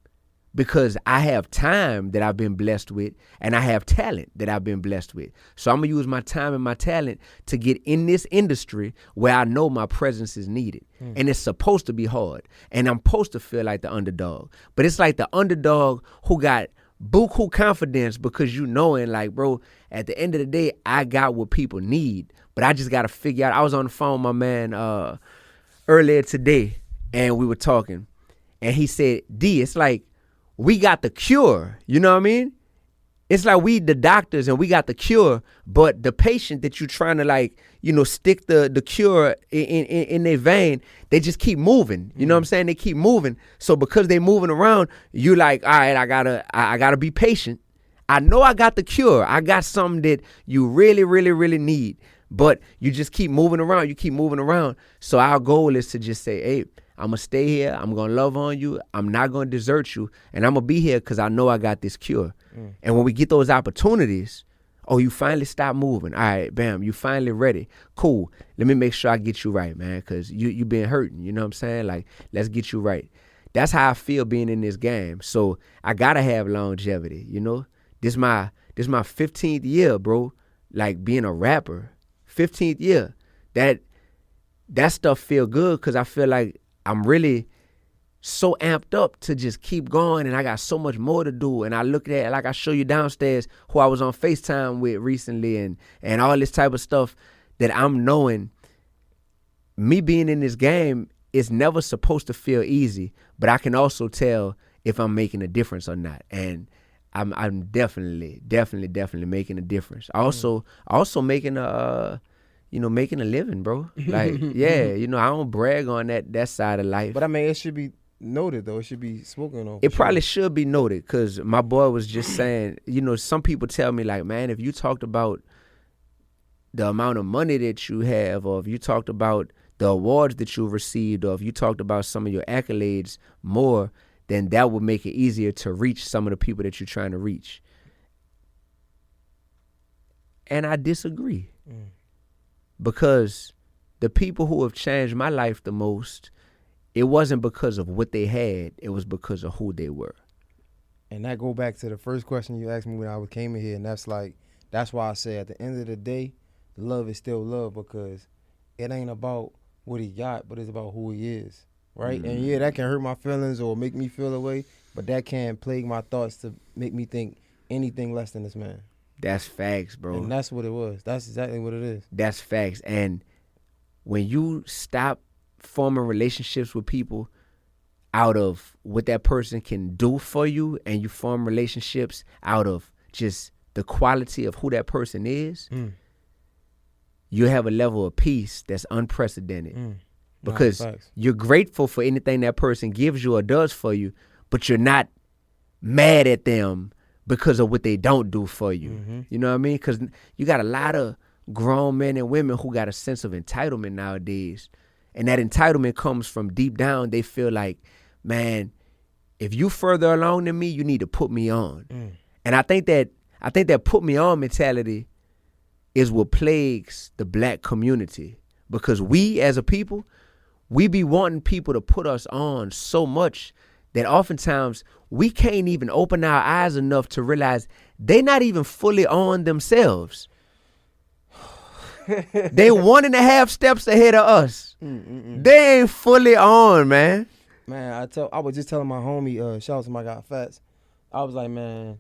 because I have time that I've been blessed with and I have talent that I've been blessed with. So I'm going to use my time and my talent to get in this industry where I know my presence is needed. And it's supposed to be hard. And I'm supposed to feel like the underdog. But it's like the underdog who got buku confidence because you knowing, like, bro, at the end of the day, I got what people need. But I just got to figure out. I was on the phone with my man earlier today and we were talking. And he said, D, it's like, we got the cure, you know what I mean? It's like we the doctors and we got the cure, but the patient that you're trying to, like, stick the cure in their vein, they just keep moving. You know what I'm saying? They keep moving. So because they moving around, you like, all right, I gotta be patient. I know I got the cure. I got something that you really, really, really need, but you just keep moving around. You keep moving around. So our goal is to just say, hey, I'm going to stay here. I'm going to love on you. I'm not going to desert you. And I'm going to be here because I know I got this cure. And when we get those opportunities, oh, you finally stop moving. All right, bam, you finally ready. Cool. Let me make sure I get you right, man, because you been hurting. You know what I'm saying? Like, let's get you right. That's how I feel being in this game. So I got to have longevity, This my 15th year, bro, like being a rapper. 15th year. That stuff feel good because I feel like I'm really so amped up to just keep going and I got so much more to do. And I look at it, like I show you downstairs who I was on FaceTime with recently and all this type of stuff that I'm knowing. Me being in this game is never supposed to feel easy, but I can also tell if I'm making a difference or not. And I'm definitely making a difference. Also making making a living, bro. Like, yeah, I don't brag on that side of life. But I mean, it should be noted, though. It should be spoken on. It probably should be noted because my boy was just saying, some people tell me, like, man, if you talked about the amount of money that you have, or if you talked about the awards that you received, or if you talked about some of your accolades more, then that would make it easier to reach some of the people that you're trying to reach. And I disagree. Because the people who have changed my life the most, it wasn't because of what they had. It was because of who they were. And that go back to the first question you asked me when I came in here. And that's why I say at the end of the day, love is still love, because it ain't about what he got, but it's about who he is. Right? And yeah, that can hurt my feelings or make me feel away, but that can't plague my thoughts to make me think anything less than this man. That's facts, bro. And that's what it was. That's exactly what it is. That's facts. And when you stop forming relationships with people out of what that person can do for you, and you form relationships out of just the quality of who that person is, you have a level of peace that's unprecedented. Because you're grateful for anything that person gives you or does for you, but you're not mad at them because of what they don't do for you. You know what I mean? Because you got a lot of grown men and women who got a sense of entitlement nowadays. And that entitlement comes from deep down. They feel like, man, if you further along than me, you need to put me on. And I think that put me on mentality is what plagues the black community. Because we as a people, we be wanting people to put us on so much that oftentimes we can't even open our eyes enough to realize they not even fully on themselves. They 1.5 steps ahead of us. They ain't fully on, man. Man, I was just telling my homie, shout out to my guy Fats. I was like, man,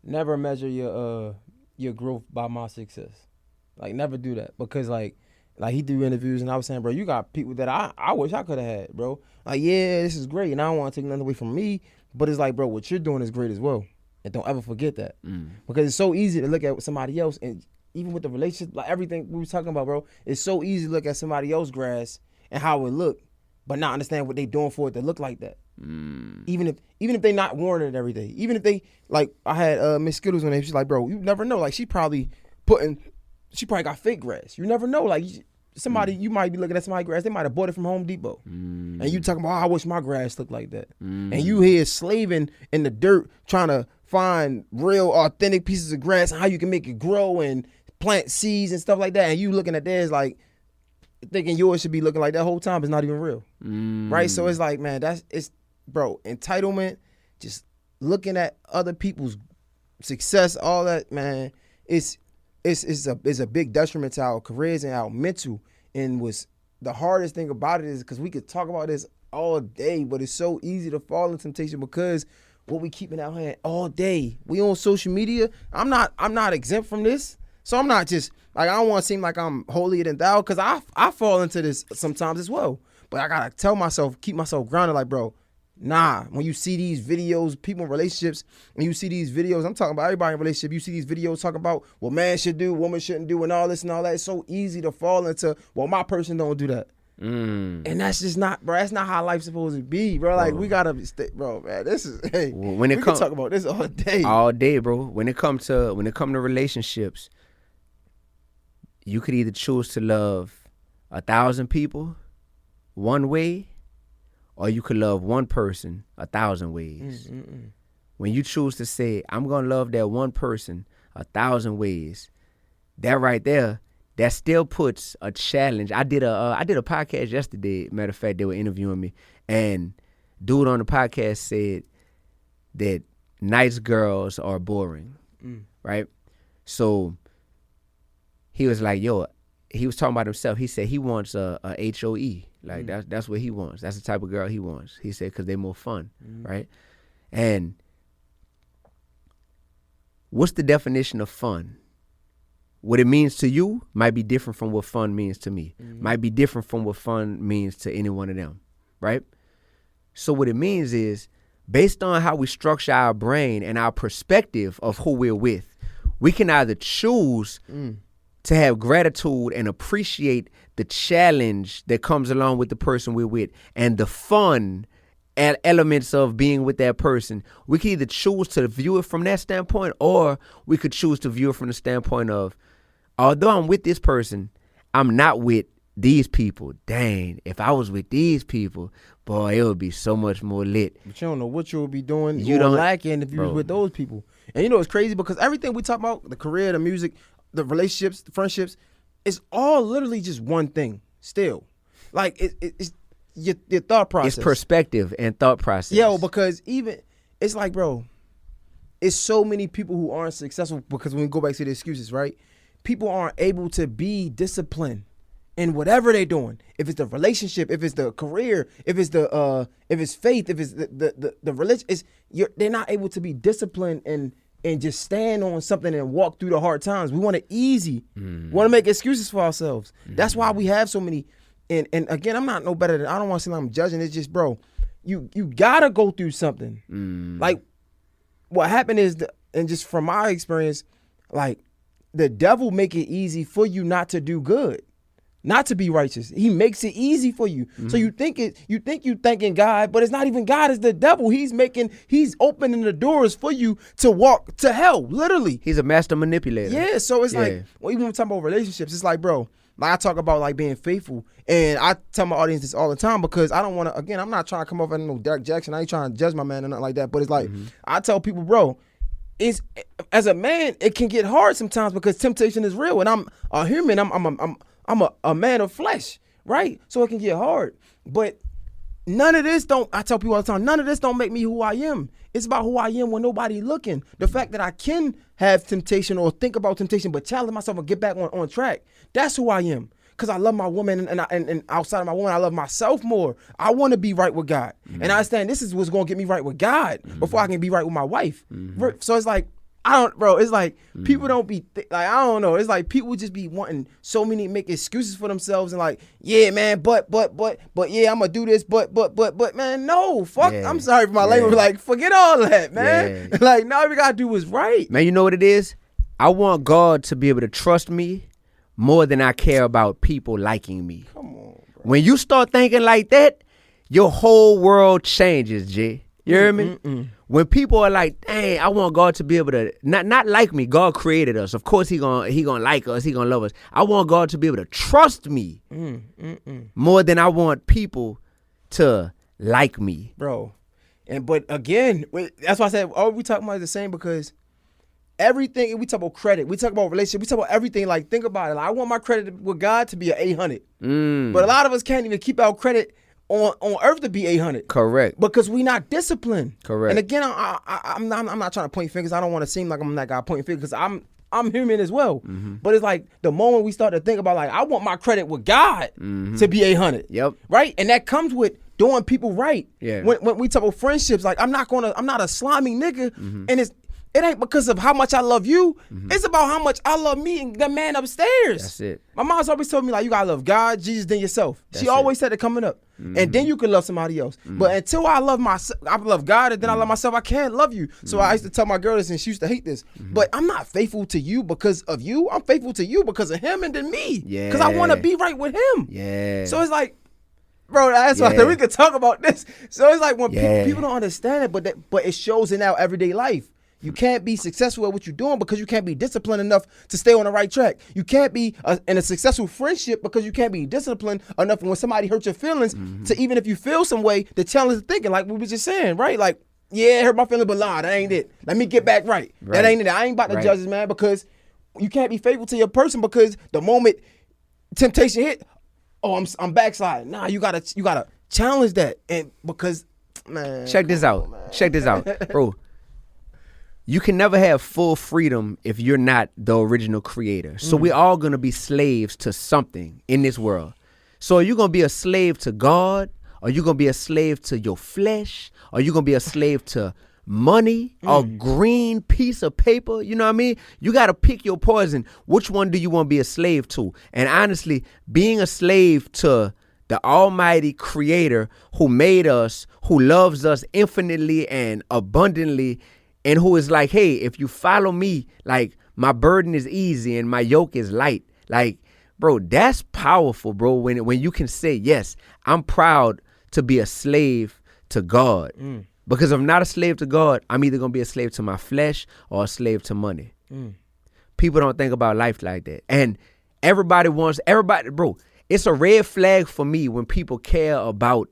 never measure your growth by my success. Like, never do that, because like he do interviews, and I was saying, bro, you got people that I wish I could have had, bro. Like, yeah, this is great, and I don't want to take nothing away from me, but it's like, bro, what you're doing is great as well, and don't ever forget that, because it's so easy to look at somebody else, and even with the relationship, like everything we was talking about, bro, it's so easy to look at somebody else's grass and how it look, but not understand what they doing for it to look like that. Even if they not wearing it every day, even if they, like, I had Miss Skittles on there, she's like, bro, you never know, like, she probably got fake grass. You never know, like, somebody, you might be looking at somebody's grass, they might have bought it from Home Depot, and you talking about, oh, I wish my grass looked like that, and you here slaving in the dirt trying to find real authentic pieces of grass and how you can make it grow and plant seeds and stuff like that, and you looking at theirs like thinking yours should be looking like that whole time. It's not even real, right? So it's like, man, bro, entitlement, just looking at other people's success, all that, man, it's a big detriment to our careers and our mental. And what's the hardest thing about it is, because we could talk about this all day, but it's so easy to fall in temptation because what we keep in our hand all day. We on social media. I'm not exempt from this. So I'm not just, like, I don't want to seem like I'm holier than thou, because I fall into this sometimes as well. But I got to tell myself, keep myself grounded, like, bro, nah, when you see these videos, people in relationships, when you see these videos, I'm talking about everybody in a relationship, you see these videos talking about what man should do, woman shouldn't do, and all this and all that. It's so easy to fall into, well, my person don't do that. And that's just not, bro, that's not how life's supposed to be, bro. Like, we got to stay, bro, man, this is, hey, when we can talk about this all day. All day, bro. When it comes to relationships, you could either choose to love 1,000 people one way, or you could love one person 1,000 ways. When you choose to say, I'm going to love that one person 1,000 ways, that right there, that still puts a challenge. I did a podcast yesterday. Matter of fact, they were interviewing me, and dude on the podcast said that nice girls are boring, right? So he was like, yo, he was talking about himself. He said he wants a HOE. Like, that's what he wants. That's the type of girl he wants. He said, because they're more fun, right? And what's the definition of fun? What it means to you might be different from what fun means to me. Might be different from what fun means to any one of them, right? So what it means is, based on how we structure our brain and our perspective of who we're with, we can either choose to have gratitude and appreciate the challenge that comes along with the person we're with and the fun elements of being with that person. We can either choose to view it from that standpoint, or we could choose to view it from the standpoint of, although I'm with this person, I'm not with these people. Dang, if I was with these people, boy, it would be so much more lit. But you don't know what you would be doing. You don't lacking if you was with those people. And you know, it's crazy because everything we talk about, the career, the music, the relationships, the friendships, it's all literally just one thing still. Like, it's your thought process. It's perspective and thought process. Yo, because even, it's like, bro, it's so many people who aren't successful because when we go back to the excuses, right? People aren't able to be disciplined in whatever they're doing. If it's the relationship, if it's the career, if it's faith, if it's the religion, they're not able to be disciplined and just stand on something and walk through the hard times. We want it easy. We want to make excuses for ourselves. That's why we have so many. And again, I'm not no better than, I don't want to say I'm judging. It's just, bro, you gotta go through something. Like what happened is, and just from my experience, like the devil make it easy for you not to do good, not to be righteous. He makes it easy for you. So you think you thanking God, but it's not even God, it's the devil. He's opening the doors for you to walk to hell, literally. He's a master manipulator. Yeah, so it's like, well, even when we talk about relationships, it's like, bro, like I talk about like being faithful, and I tell my audience this all the time because I don't want to, again, I'm not trying to come off as no Derek Jackson. I ain't trying to judge my man or nothing like that, but it's like, I tell people, bro, as a man, it can get hard sometimes because temptation is real, and I'm a human. I'm a man of flesh, right? So it can get hard. But none of this I tell people all the time, none of this don't make me who I am. It's about who I am when nobody looking. The fact that I can have temptation or think about temptation, but challenge myself and get back on track. That's who I am. Because I love my woman, and outside of my woman, I love myself more. I want to be right with God. And I understand this is what's going to get me right with God before I can be right with my wife. So it's like, it's like people don't be, like, I don't know. It's like people just be wanting so many, make excuses for themselves and like, yeah, man, but yeah, I'm gonna do this, but, man, no, fuck, I'm sorry for my language, like, forget all that, man. Like, now all we gotta do is right. Man, you know what it is? I want God to be able to trust me more than I care about people liking me. Come on, bro. When you start thinking like that, your whole world changes, G. You hear me? When people are like, dang, I want God to be able to not like me. God created us. Of course he gonna like us. He gonna love us. I want God to be able to trust me more than I want people to like me. Bro. But again, that's why I said all we talking about is the same, because everything, we talk about credit, we talk about relationship, we talk about everything. Like, think about it. Like, I want my credit with God to be an 800. But a lot of us can't even keep our credit on earth to be 800. Correct. Because we not disciplined. Correct. And again, I'm not trying to point fingers. I don't want to seem like I'm that guy pointing fingers, because I'm human as well. But it's like the moment we start to think about, like, I want my credit with God to be 800. Yep. Right? And that comes with doing people right. Yeah. When we talk about friendships, like, I'm not a slimy nigga, and it ain't because of how much I love you. It's about how much I love me and the man upstairs. That's it. My mom's always told me, like, you gotta love God, Jesus, then yourself. She always said it coming up. And then you can love somebody else. But until I love myself, I love God, and then I love myself, I can't love you. So I used to tell my girl this, and she used to hate this. But I'm not faithful to you because of you. I'm faithful to you because of him and then me. Yeah. Because I want to be right with him. Yeah. So it's like, bro, that's why I said we could talk about this. So it's like when people don't understand it, but it shows in our everyday life. You can't be successful at what you're doing because you can't be disciplined enough to stay on the right track. You can't be in a successful friendship because you can't be disciplined enough when somebody hurts your feelings to, even if you feel some way, to challenge the thinking, like we were just saying, right? Like, yeah, it hurt my feelings, but nah, that ain't it. Let me get back right. That ain't it. I ain't about to judge this, man, because you can't be faithful to your person because the moment temptation hit, oh, I'm backsliding. Nah, you gotta challenge that. And because, man. Check this out. Bro. You can never have full freedom if you're not the original creator. So we're all going to be slaves to something in this world. So are you going to be a slave to God? Are you going to be a slave to your flesh? Are you going to be a slave to money, a green piece of paper? You know what I mean? You got to pick your poison. Which one do you want to be a slave to? And honestly, being a slave to the almighty creator who made us, who loves us infinitely and abundantly, and who is like, hey, if you follow me, like, my burden is easy and my yoke is light. Like, bro, that's powerful, bro. When you can say, yes, I'm proud to be a slave to God. Because if I'm not a slave to God, I'm either going to be a slave to my flesh or a slave to money. People don't think about life like that. And everybody, bro, it's a red flag for me when people care about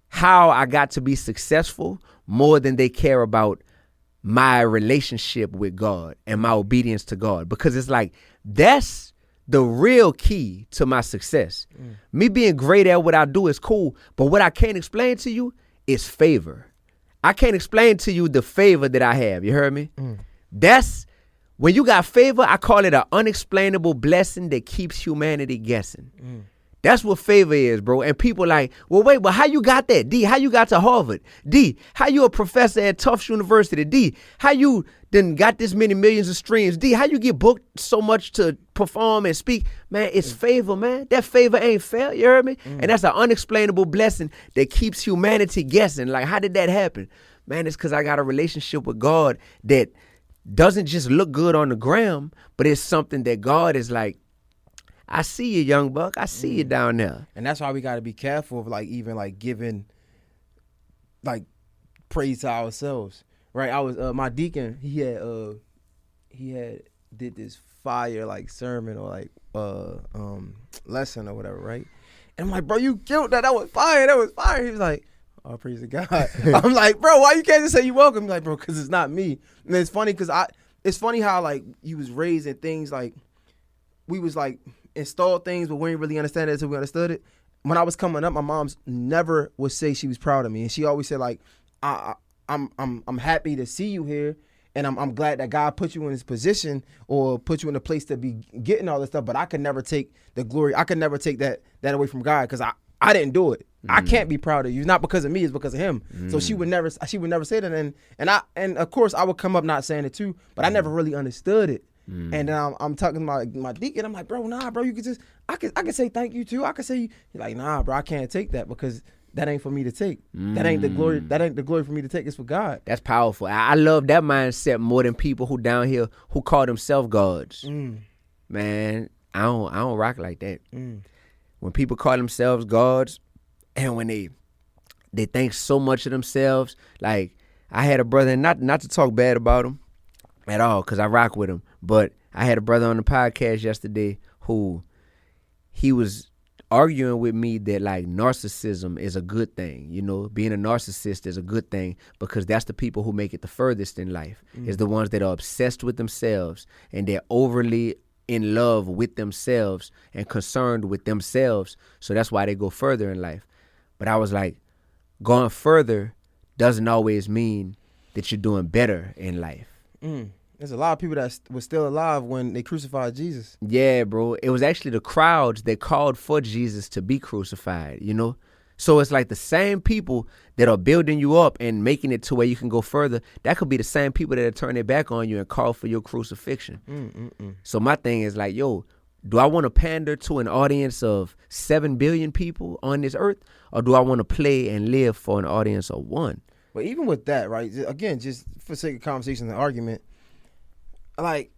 how I got to be successful more than they care about my relationship with God and my obedience to God, because it's like, that's the real key to my success. Me being great at what I do is cool, but what I can't explain to you is favor. I can't explain to you the favor that I have. You heard me? That's when you got favor, I call it an unexplainable blessing that keeps humanity guessing. That's what favor is, bro. And people like, well, wait, but how you got that? D, how you got to Harvard? D, how you a professor at Tufts University? D, how you then got this many millions of streams? D, how you get booked so much to perform and speak? Man, it's favor, man. That favor ain't fair, you heard me? And that's an unexplainable blessing that keeps humanity guessing. Like, how did that happen? Man, it's because I got a relationship with God that doesn't just look good on the gram, but it's something that God is like, I see you, young buck. I see you down there. And that's why we got to be careful of like even like giving like praise to ourselves, right? I was my deacon. He had did this fire like sermon or like lesson or whatever, right? And I'm like, bro, you killed that. That was fire. That was fire. He was like, oh, praise to God. I'm like, bro, why you can't just say you welcome? He's like, bro, because it's not me. And it's funny because it's funny how like you was raised in things like we was like installed things, but we didn't really understand it until we understood it. When I was coming up, my mom's never would say she was proud of me, and she always said like, I'm happy to see you here, and I'm glad that God put you in this position or put you in a place to be getting all this stuff. But I could never take the glory. I could never take that away from God because I didn't do it. I can't be proud of you. It's not because of me. It's because of Him. So she would never say that. And of course I would come up not saying it too, but I never really understood it. And then I'm talking to my deacon. I'm like, bro, nah, bro, you could just I could say thank you too. I could say you. He's like, nah, bro, I can't take that because that ain't for me to take. That ain't the glory. That ain't the glory for me to take. It's for God. That's powerful. I love that mindset more than people who down here who call themselves gods. Man, I don't rock like that. When people call themselves gods, and when they think so much of themselves, like I had a brother, and not to talk bad about him at all, because I rock with him, but I had a brother on the podcast yesterday who he was arguing with me that like narcissism is a good thing. You know, being a narcissist is a good thing because that's the people who make it the furthest in life. Is the ones that are obsessed with themselves and they're overly in love with themselves and concerned with themselves. So that's why they go further in life. But I was like, going further doesn't always mean that you're doing better in life. There's a lot of people that were still alive when they crucified Jesus. Yeah, bro. It was actually the crowds that called for Jesus to be crucified, you know? So it's like the same people that are building you up and making it to where you can go further, that could be the same people that are turning their back on you and call for your crucifixion. So my thing is like, yo, do I want to pander to an audience of 7 billion people on this earth, or do I want to play and live for an audience of 1? But even with that, right, again, just for sake of conversation and argument, like,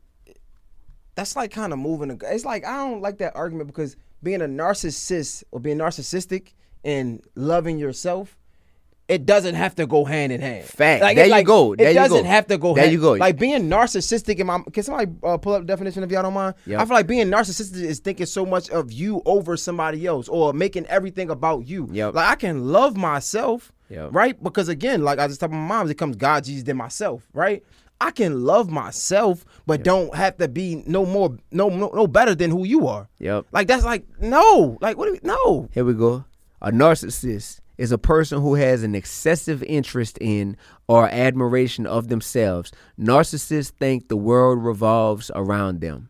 that's like kind of moving. It's like, I don't like that argument because being a narcissist or being narcissistic and loving yourself, it doesn't have to go hand in hand. Fact. Like, there you go. It doesn't have to go hand in hand. There you go. Like being narcissistic, can somebody pull up the definition if y'all don't mind? Yep. I feel like being narcissistic is thinking so much of you over somebody else or making everything about you. Yep. Like I can love myself, yep, right? Because again, like I just told my mom, it comes God, Jesus, then myself, right? I can love myself, but don't have to be no better than who you are. Yep. Like that's like no. Like what do we no? Here we go. A narcissist is a person who has an excessive interest in or admiration of themselves. Narcissists think the world revolves around them.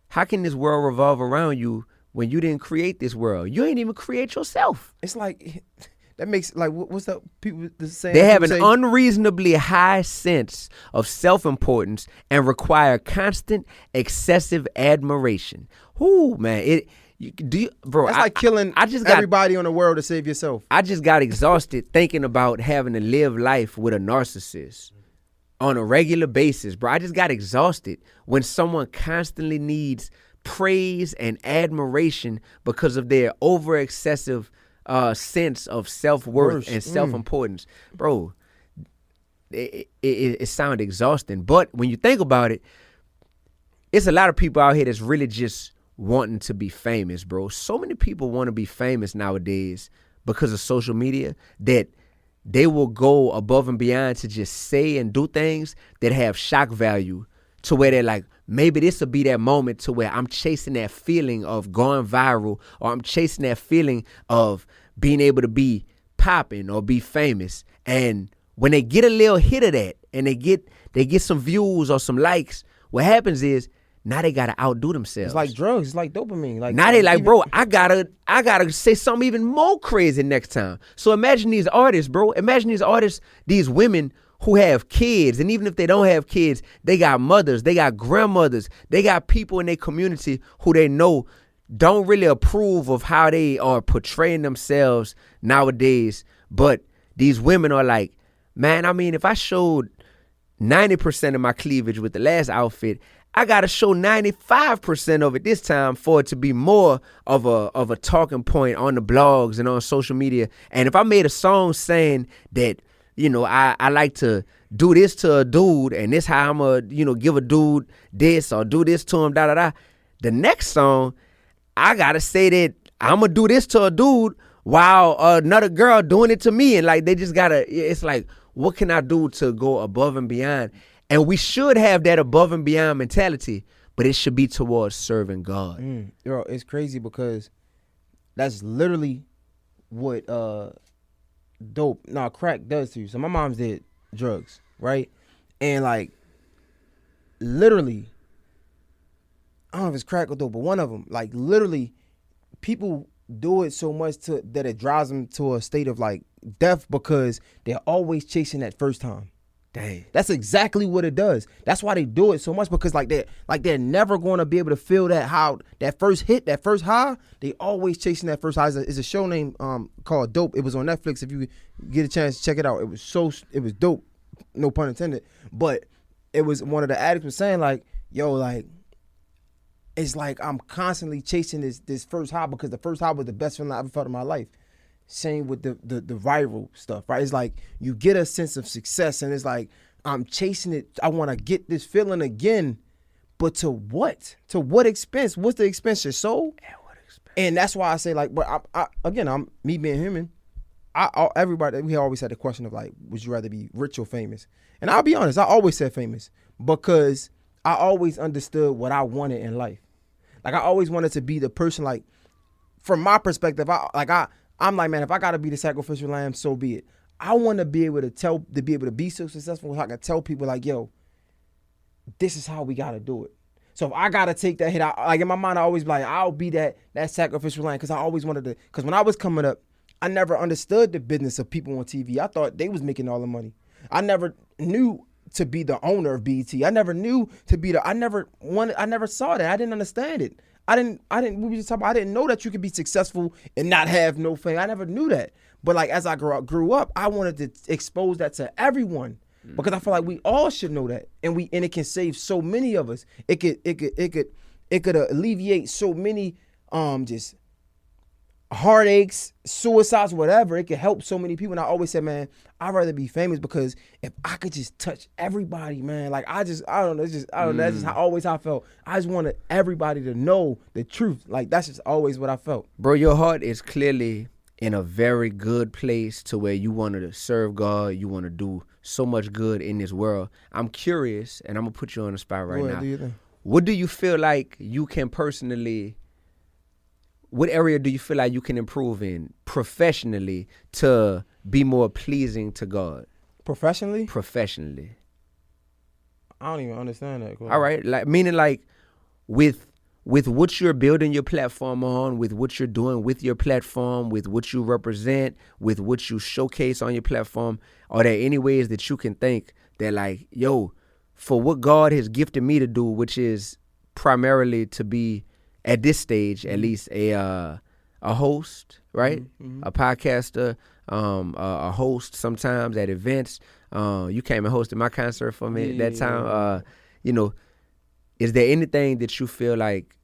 How can this world revolve around you when you didn't create this world? You ain't even create yourself. It's like that makes like what's that people saying? They have an unreasonably high sense of self-importance and require constant, excessive admiration. Whoo, man, bro? That's like killing everybody on the world to save yourself. I just got exhausted thinking about having to live life with a narcissist on a regular basis, bro. I just got exhausted when someone constantly needs praise and admiration because of their over excessive sense of self-worth and self-importance. Bro, it sounds exhausting. But when you think about it, it's a lot of people out here that's really just wanting to be famous, bro. So many people want to be famous nowadays because of social media that they will go above and beyond to just say and do things that have shock value to where they're like, maybe this will be that moment to where I'm chasing that feeling of going viral, or I'm chasing that feeling of being able to be popping or be famous. And when they get a little hit of that and they get some views or some likes what happens is now they gotta outdo themselves. It's like drugs. It's like dopamine. Like now they like, even, bro, I gotta say something even more crazy next time. So imagine these artists, bro. Imagine these artists, these women who have kids, and even if they don't have kids, they got mothers, they got grandmothers, they got people in their community who they know don't really approve of how they are portraying themselves nowadays. But these women are like, man, I mean, if I showed 90% of my cleavage with the last outfit, I gotta show 95% of it this time for it to be more of a talking point on the blogs and on social media. And if I made a song saying that, you know, I like to do this to a dude, and this how I'm a, you know, give a dude this or do this to him, da da da. The next song, I gotta say that I'm gonna do this to a dude while another girl doing it to me, and like they just gotta. It's like, what can I do to go above and beyond? And we should have that above and beyond mentality, but it should be towards serving God. Yo, it's crazy because that's literally what crack does to you. So my mom's did drugs, right? And like literally, I don't know if it's crack or dope, but one of them, like literally, people do it so much that it drives them to a state of like death because they're always chasing that first time. Dang. That's exactly what it does. That's why they do it so much, because they're never going to be able to feel that first hit, that first high. They always chasing that first high. It's a show named called Dope. It was on Netflix. If you get a chance to check it out, it was dope. No pun intended. But it was one of the addicts was saying like, yo, like it's like I'm constantly chasing this first high because the first high was the best feeling I ever felt in my life. Same with the viral stuff, right? It's like you get a sense of success and it's like I'm chasing it. I want to get this feeling again, but to what? To what expense? What's the expense? Your soul? At what expense? And that's why I say like, but I'm me being human. Everybody, we always had the question of like, would you rather be rich or famous? And I'll be honest, I always said famous because I always understood what I wanted in life. Like I always wanted to be the person, like from my perspective, I'm like, man, if I gotta be the sacrificial lamb, so be it. I want to be able to be so successful so I can tell people like, yo, this is how we gotta do it. So if I gotta take that hit, like in my mind, I always be like, I'll be that sacrificial lamb because I always wanted to. Because when I was coming up, I never understood the business of people on TV. I thought they was making all the money. I never knew to be the owner of BET. I never knew to be I never saw that. I didn't understand it. I didn't, we were just talking about, I didn't know that you could be successful and not have no fame. I never knew that. But like, as I grew up, I wanted to expose that to everyone because I feel like we all should know that. And it can save so many of us. It could alleviate so many, just heartaches, suicides, whatever. It could help so many people. And I always said, man, I'd rather be famous because if I could just touch everybody, man, like I don't know. That's just always how I felt. I just wanted everybody to know the truth. Like that's just always what I felt. Bro, your heart is clearly in a very good place to where you want to serve God. You want to do so much good in this world. I'm curious, and I'm going to put you on the spot right now. What do you feel like you can personally... What area do you feel like you can improve in professionally to be more pleasing to God? Professionally? Professionally. I don't even understand that. All right, like meaning like with what you're building your platform on, with what you're doing with your platform, with what you represent, with what you showcase on your platform, are there any ways that you can think that like, yo, for what God has gifted me to do, which is primarily to be at this stage, at least a host, right? Mm-hmm. A podcaster, a host sometimes at events. You came and hosted my concert for me that time. You know, is there anything that you feel like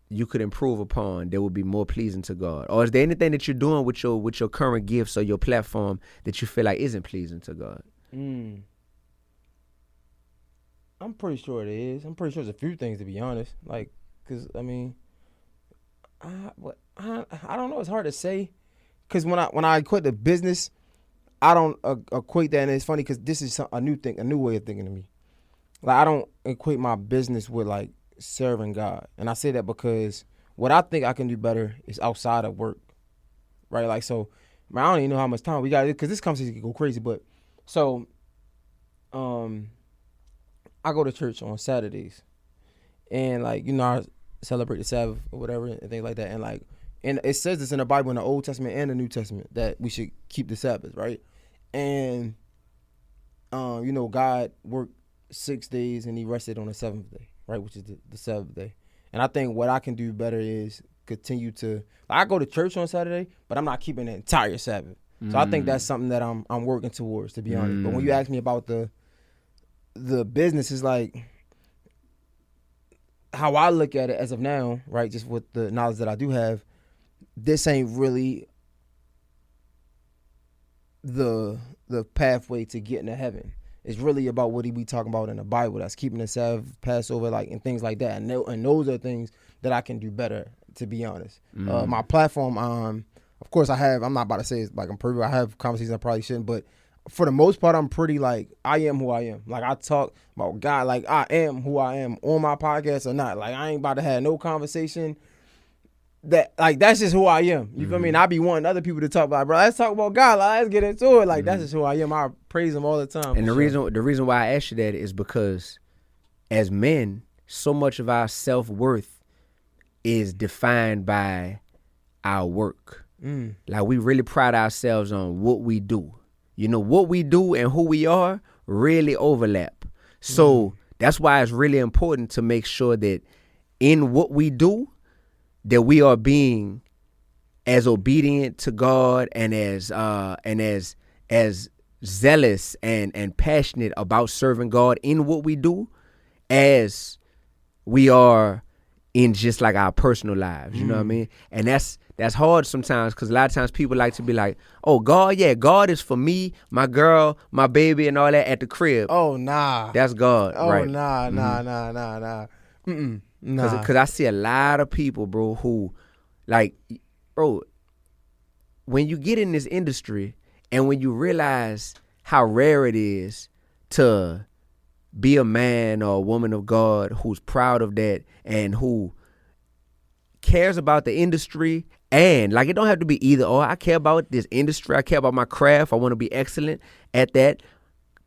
you could improve upon that would be more pleasing to God? Or is there anything that you're doing with your current gifts or your platform that you feel like isn't pleasing to God? I'm pretty sure it is. I'm pretty sure there's a few things, to be honest. Like, because, I mean, I don't know. It's hard to say. Because when I quit the business, I don't equate that. And it's funny because this is a new way of thinking to me. Like, I don't equate my business with, like, serving God. And I say that because what I think I can do better is outside of work. Right? Like, so, man, I don't even know how much time we got. Because this conversation can go crazy. But, so, I go to church on Saturdays, and like I celebrate the Sabbath or whatever and things like that, and like and it says this in the Bible in the Old Testament and the New Testament that we should keep the Sabbath, right? And God worked 6 days and He rested on the seventh day, right, which is the Sabbath day. And I think what I can do better is continue to. I go to church on Saturday, but I'm not keeping the entire Sabbath. So I think that's something that I'm working towards, to be honest. But when you ask me about the business, is like how I look at it as of now, right? Just with the knowledge that I do have, this ain't really the pathway to getting to heaven. It's really about what he be talking about in the Bible. That's keeping the Sabbath, Passover, like, and things like that. And those are things that I can do better, to be honest. My platform, of course, I'm not about to say it's like I'm perfect. I have conversations I probably shouldn't, but for the most part, I'm pretty like, I am who I am. Like, I talk about God, like I am who I am on my podcast or not. Like, I ain't about to have no conversation that, like, that's just who I am. You feel me? And I be wanting other people to talk about, bro, let's talk about God. Like, let's get into it. Like, that's just who I am. I praise him all the time. And the reason why I asked you that is because as men, so much of our self-worth is defined by our work. Like, we really pride ourselves on what we do. What we do and who we are really overlap. So that's why it's really important to make sure that in what we do, that we are being as obedient to God and as zealous and passionate about serving God in what we do as we are in just like our personal lives. You know what I mean? And that's hard sometimes, because a lot of times people like to be like, oh, God is for me, my girl, my baby, and all that at the crib. Oh, nah. That's God, right? Nah. Nah. Because I see a lot of people, bro, who, like, bro, when you get in this industry and when you realize how rare it is to be a man or a woman of God who's proud of that and who cares about the industry, and like, it don't have to be either or. I care about this industry. I care about my craft. I want to be excellent at that.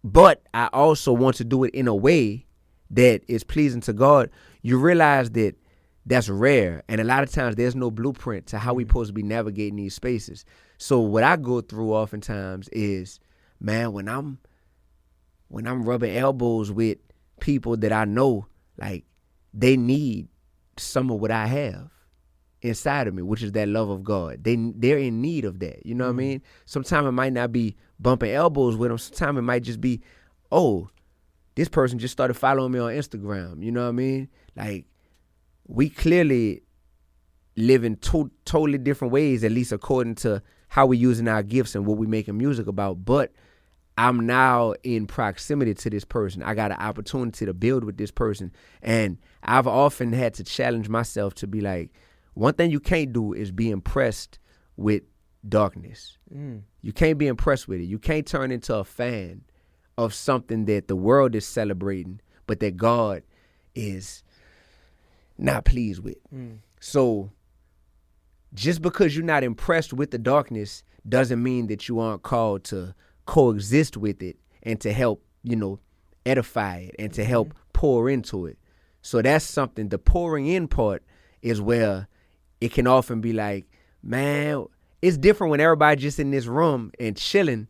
But I also want to do it in a way that is pleasing to God. You realize that that's rare. And a lot of times there's no blueprint to how we're supposed to be navigating these spaces. So what I go through oftentimes is, man, when I'm rubbing elbows with people that I know, like, they need some of what I have inside of me, which is that love of God. They're in need of that. You know what I mean? Sometimes it might not be bumping elbows with them. Sometimes it might just be, oh, this person just started following me on Instagram. You know what I mean? Like, we clearly live in two totally different ways, at least according to how we're using our gifts and what we're making music about. But I'm now in proximity to this person. I got an opportunity to build with this person. And I've often had to challenge myself to be like, one thing you can't do is be impressed with darkness. You can't be impressed with it. You can't turn into a fan of something that the world is celebrating, but that God is not pleased with. So just because you're not impressed with the darkness doesn't mean that you aren't called to coexist with it and to help, edify it and to help pour into it. So that's something. The pouring in part is where it can often be like, man, it's different when everybody just in this room and chilling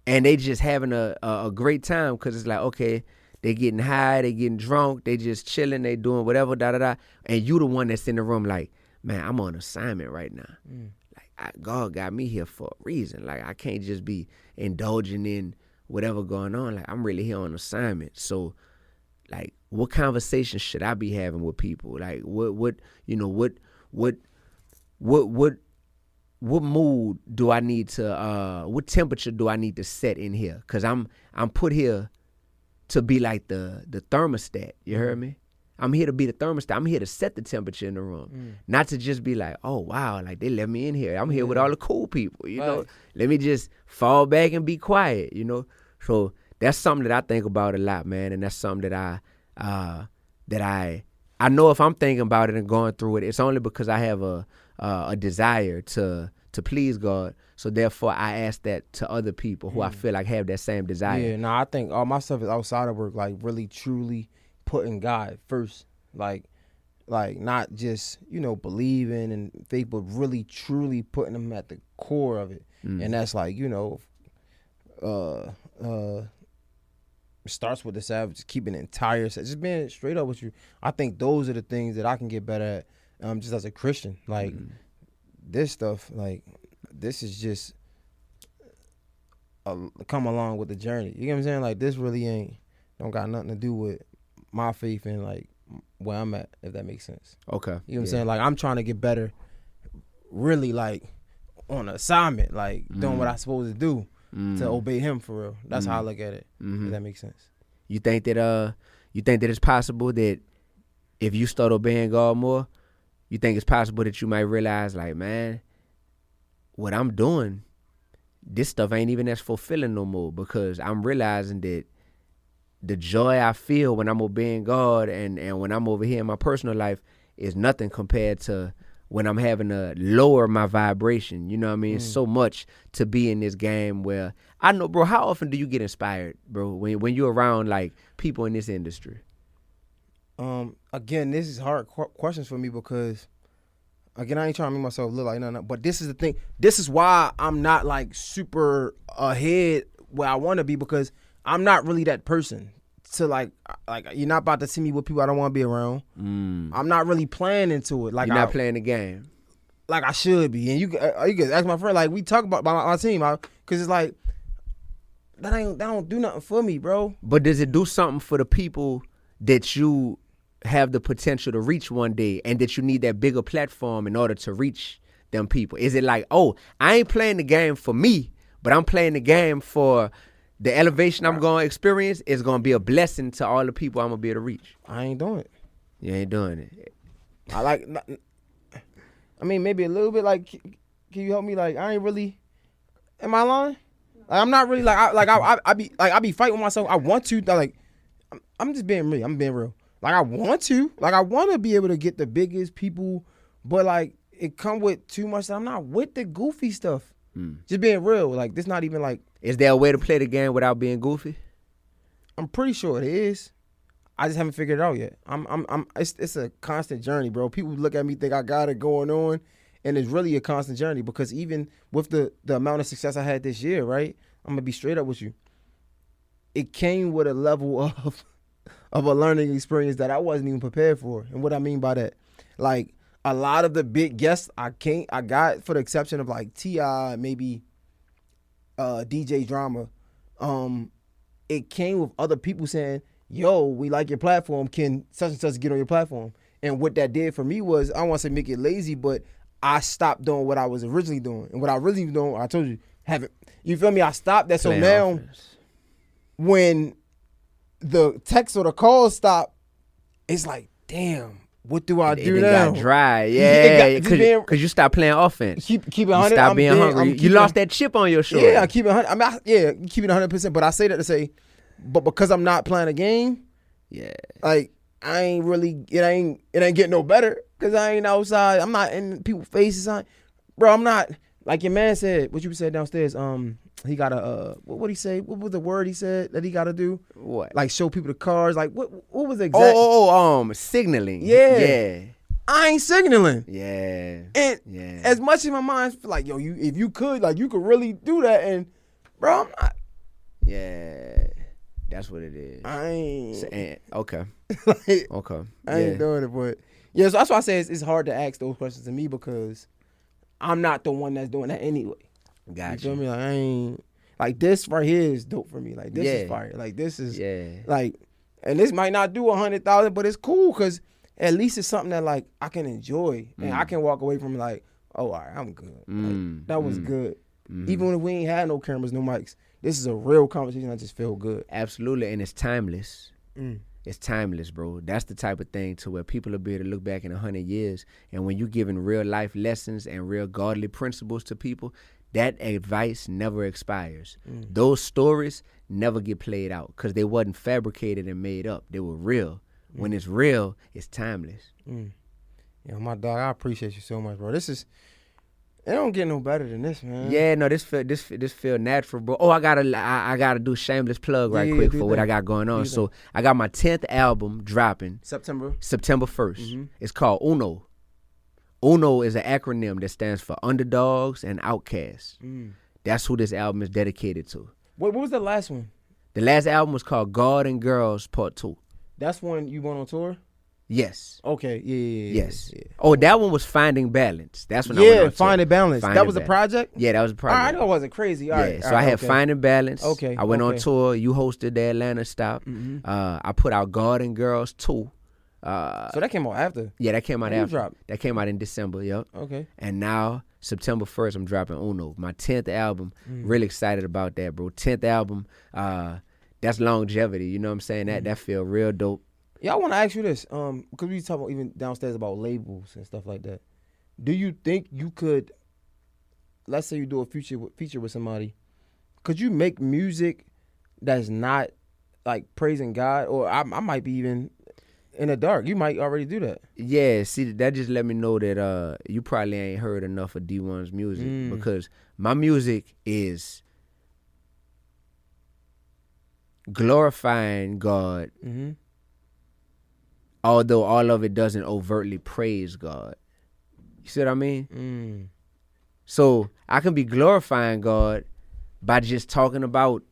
and they just having a great time, because it's like, okay, they getting high, they getting drunk, they just chilling, they doing whatever, da-da-da. And you the one that's in the room like, man, I'm on assignment right now. Like, God got me here for a reason. Like, I can't just be indulging in whatever going on. Like, I'm really here on assignment. So, like, what conversations should I be having with people? Like, what mood do I need to, what temperature do I need to set in here? Because I'm put here to be like the thermostat. You heard me? I'm here to be the thermostat. I'm here to set the temperature in the room. Not to just be like, oh, wow, like, they let me in here. I'm here with all the cool people, you know? Let me just fall back and be quiet, So that's something that I think about a lot, man. And that's something that I know if I'm thinking about it and going through it, it's only because I have a desire to please God. So therefore, I ask that to other people who I feel like have that same desire. Yeah, no, I think all my stuff is outside of work, like really truly putting God first, like not just believing and faith, but really truly putting Him at the core of it, and that's like starts with the Sabbath, just keeping the entire just being straight up with you. I think those are the things that I can get better at, just as a Christian. Like this stuff, like this is just come along with the journey. You know what I'm saying? Like this really don't got nothing to do with my faith and like where I'm at, if that makes sense. Okay. You know what I'm saying? Like I'm trying to get better, really like on assignment, like doing what I'm supposed to do to obey Him for real. That's how I look at it. If that makes sense. You think that it's possible that if you start obeying God more, you think it's possible that you might realize, like, man, what I'm doing, this stuff ain't even as fulfilling no more, because I'm realizing that the joy I feel when I'm obeying God and when I'm over here in my personal life is nothing compared to when I'm having to lower my vibration. You know what I mean? So much to be in this game where I know, bro, how often do you get inspired, bro, when you're around like people in this industry? Again, this is hard questions for me because, again, I ain't trying to make myself look like nothing, but this is the thing. This is why I'm not like super ahead where I want to be, because I'm not really that person. To like you're not about to see me with people I don't want to be around. I'm not really playing into it. Like you're not playing the game like I should be. And you can ask my friend. Like we talk about my team, because it's like that don't do nothing for me, bro. But does it do something for the people that you have the potential to reach one day, and that you need that bigger platform in order to reach them people? Is it like, oh, I ain't playing the game for me, but I'm playing the game for the elevation I'm going to experience is going to be a blessing to all the people I'm going to be able to reach? I ain't doing it. You ain't doing it. I mean, maybe a little bit. Like, can you help me? Like, I ain't really. Am I lying? Like, I'm not really I be fighting with myself. I want to. Like, I'm just being real. I'm being real. Like, I want to. Like, I want to be able to get the biggest people, but like, it come with too much. I'm not with the goofy stuff. Just being real. Like, this not even like. Is there a way to play the game without being goofy? I'm pretty sure it is. I just haven't figured it out yet. It's a constant journey, bro. People look at me, think I got it going on, and it's really a constant journey, because even with the amount of success I had this year, right? I'm gonna be straight up with you. It came with a level of a learning experience that I wasn't even prepared for. And what I mean by that, like a lot of the big guests I got, for the exception of like T.I., maybe DJ Drama, it came with other people saying, yo, we like your platform, can such and such get on your platform? And what that did for me was, I don't want to say make it lazy, but I stopped doing what I was originally doing. And what I really was doing, I told you, you feel me? I stopped that. So now when the text or the call stop, it's like, damn, what do I do now? It got dry, yeah, because you stopped playing offense. Keep it 100. You stopped being hungry. You lost that chip on your shoulder. Yeah, I keep it 100. Keep it 100%. But I say that to say, but because I'm not playing a game, yeah, like I ain't really, it ain't getting no better, because I ain't outside. I'm not in people's faces. Bro, I'm not, like your man said, what you said downstairs. He got a what he say? What was the word he said that he got to do? What? Like show people the cars. Like what was the exact? Signaling. Yeah. I ain't signaling. Yeah. And as much as my mind feel like, yo, if you could, like you could really do that, and bro, I'm not. Yeah. That's what it is. I ain't. Okay. Like, okay. I ain't doing it, but yeah. So that's why I say it's hard to ask those questions to me, because I'm not the one that's doing that anyway. Gotcha. You feel me? Like I ain't, like this right here is dope for me. Like this is fire. Like this is like, and this might not do 100,000, but it's cool, because at least it's something that like I can enjoy, and I can walk away from like, oh, all right, I'm good. Like, that was good. Even if we ain't had no cameras, no mics, this is a real conversation. I just feel good. Absolutely, and it's timeless. It's timeless, bro. That's the type of thing to where people will be able to look back in 100 years, and when you giving real life lessons and real godly principles to people, that advice never expires. Those stories never get played out, because they wasn't fabricated and made up. They were real. When it's real, it's timeless. Yo, my dog, I appreciate you so much, bro. This is, It don't get no better than this, man. Yeah, no, this feel natural, bro. Oh, I gotta do shameless plug right Yeah, quick do for what that. I got going on. Do So I got my 10th album dropping September. September 1st. Mhm. It's called Uno. Uno is an acronym that stands for Underdogs and Outcasts. That's who this album is dedicated to. What was the last one? The last album was called God and Girls Part 2. That's when you went on tour? Yes. Okay, yeah. Yes. Oh, that one was Finding Balance. That's when I Yeah, went on tour. Finding Balance. Finding That was a Balance. project? Yeah, that was a All right, I project. know it wasn't crazy. All right. So all I right, had okay. Finding Balance. Okay, I went on okay. tour. You hosted the Atlanta stop. Mhm. I put out God and Girls 2. So that came out after? Yeah, that came out When you after. dropped? That came out in December, yep. Okay. And now, September 1st, I'm dropping Uno. My 10th album. Really excited about that, bro. 10th album. That's longevity. You know what I'm saying? That feel real dope. Yeah, I want to ask you this, because we talk about even downstairs about labels and stuff like that. Do you think you could, let's say you do a feature with somebody, could you make music that's not like praising God? Or I might be even in the dark. You might already do that. Yeah, see, that just let me know that you probably ain't heard enough of Dee-1's music because my music is glorifying God, although all of it doesn't overtly praise God. You see what I mean? So I can be glorifying God by just talking about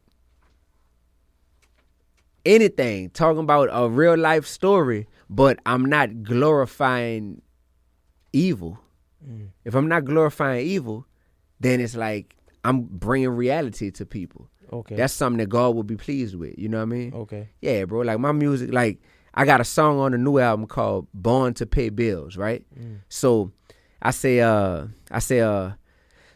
anything, talking about a real life story, but I'm not glorifying evil. If I'm not glorifying evil, then it's like I'm bringing reality to people. Okay. That's something that God will be pleased with. You know what I mean? Okay. Yeah, bro. Like my music, like I got a song on a new album called Born to Pay Bills, right? So I say,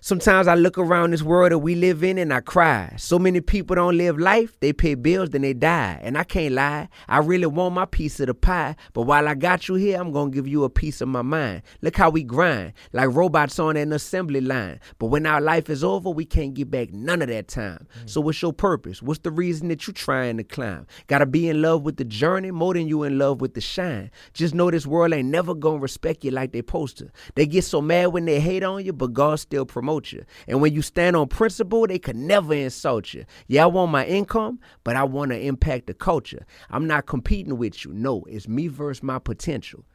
sometimes I look around this world that we live in and I cry. So many people don't live life. They pay bills, then they die. And I can't lie. I really want my piece of the pie. But while I got you here, I'm going to give you a piece of my mind. Look how we grind like robots on an assembly line. But when our life is over, we can't get back none of that time. So what's your purpose? What's the reason that you trying to climb? Got to be in love with the journey more than you in love with the shine. Just know this world ain't never going to respect you like they supposed to. They get so mad when they hate on you, but God still promotes you. And when you stand on principle, they could never insult you. Yeah, I want my income, but I want to impact the culture. I'm not competing with you. No, it's me versus my potential.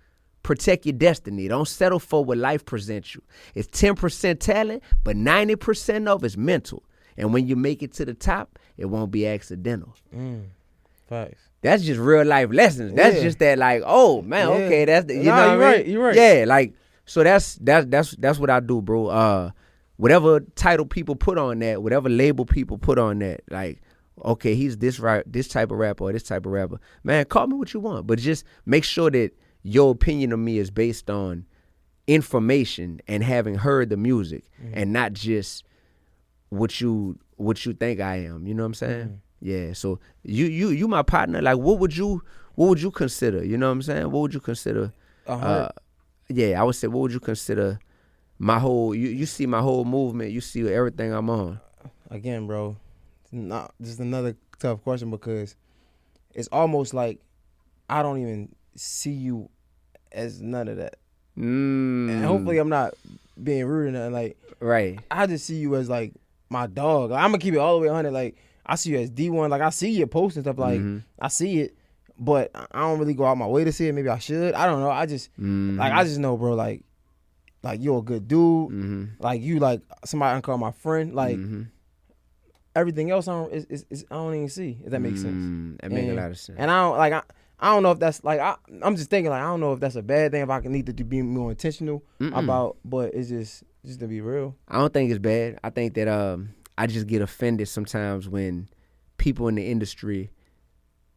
Protect your destiny. Don't settle for what life presents you. It's 10% talent, but 90% of it's mental. And when you make it to the top, it won't be accidental. Facts. That's just real life lessons. That's just that, like, oh man, Yeah. okay, that's the, you Nah, know what you're I mean? right, you're right. Yeah, like, so that's what I do, bro. Whatever title people put on that, whatever label people put on that, like, okay, he's this type of rapper or this type of rapper. Man, call me what you want, but just make sure that your opinion of me is based on information and having heard the music, and not just what you think I am. You know what I'm saying? Yeah. So you my partner. Like, what would you consider? You know what I'm saying? What would you consider? Yeah, I would say, what would you consider? My whole, you see my whole movement, you see everything I'm on. Again, bro, not just another tough question, because it's almost like I don't even see you as none of that. And hopefully I'm not being rude or nothing. Like, right. I just see you as like my dog. Like, I'm gonna keep it all the way 100. Like, I see you as Dee-1. Like, I see your posts and stuff. Like, I see it, but I don't really go out my way to see it. Maybe I should. I don't know. I just like, I just know, bro. Like you're a good dude. Like, you like somebody I can call my friend. Like, everything else I don't even see, if that makes sense. That makes a lot of sense. And I don't know if that's like, I'm just thinking, like, I don't know if that's a bad thing, if I can need to be more intentional about, but it's just to be real. I don't think it's bad. I think that I just get offended sometimes when people in the industry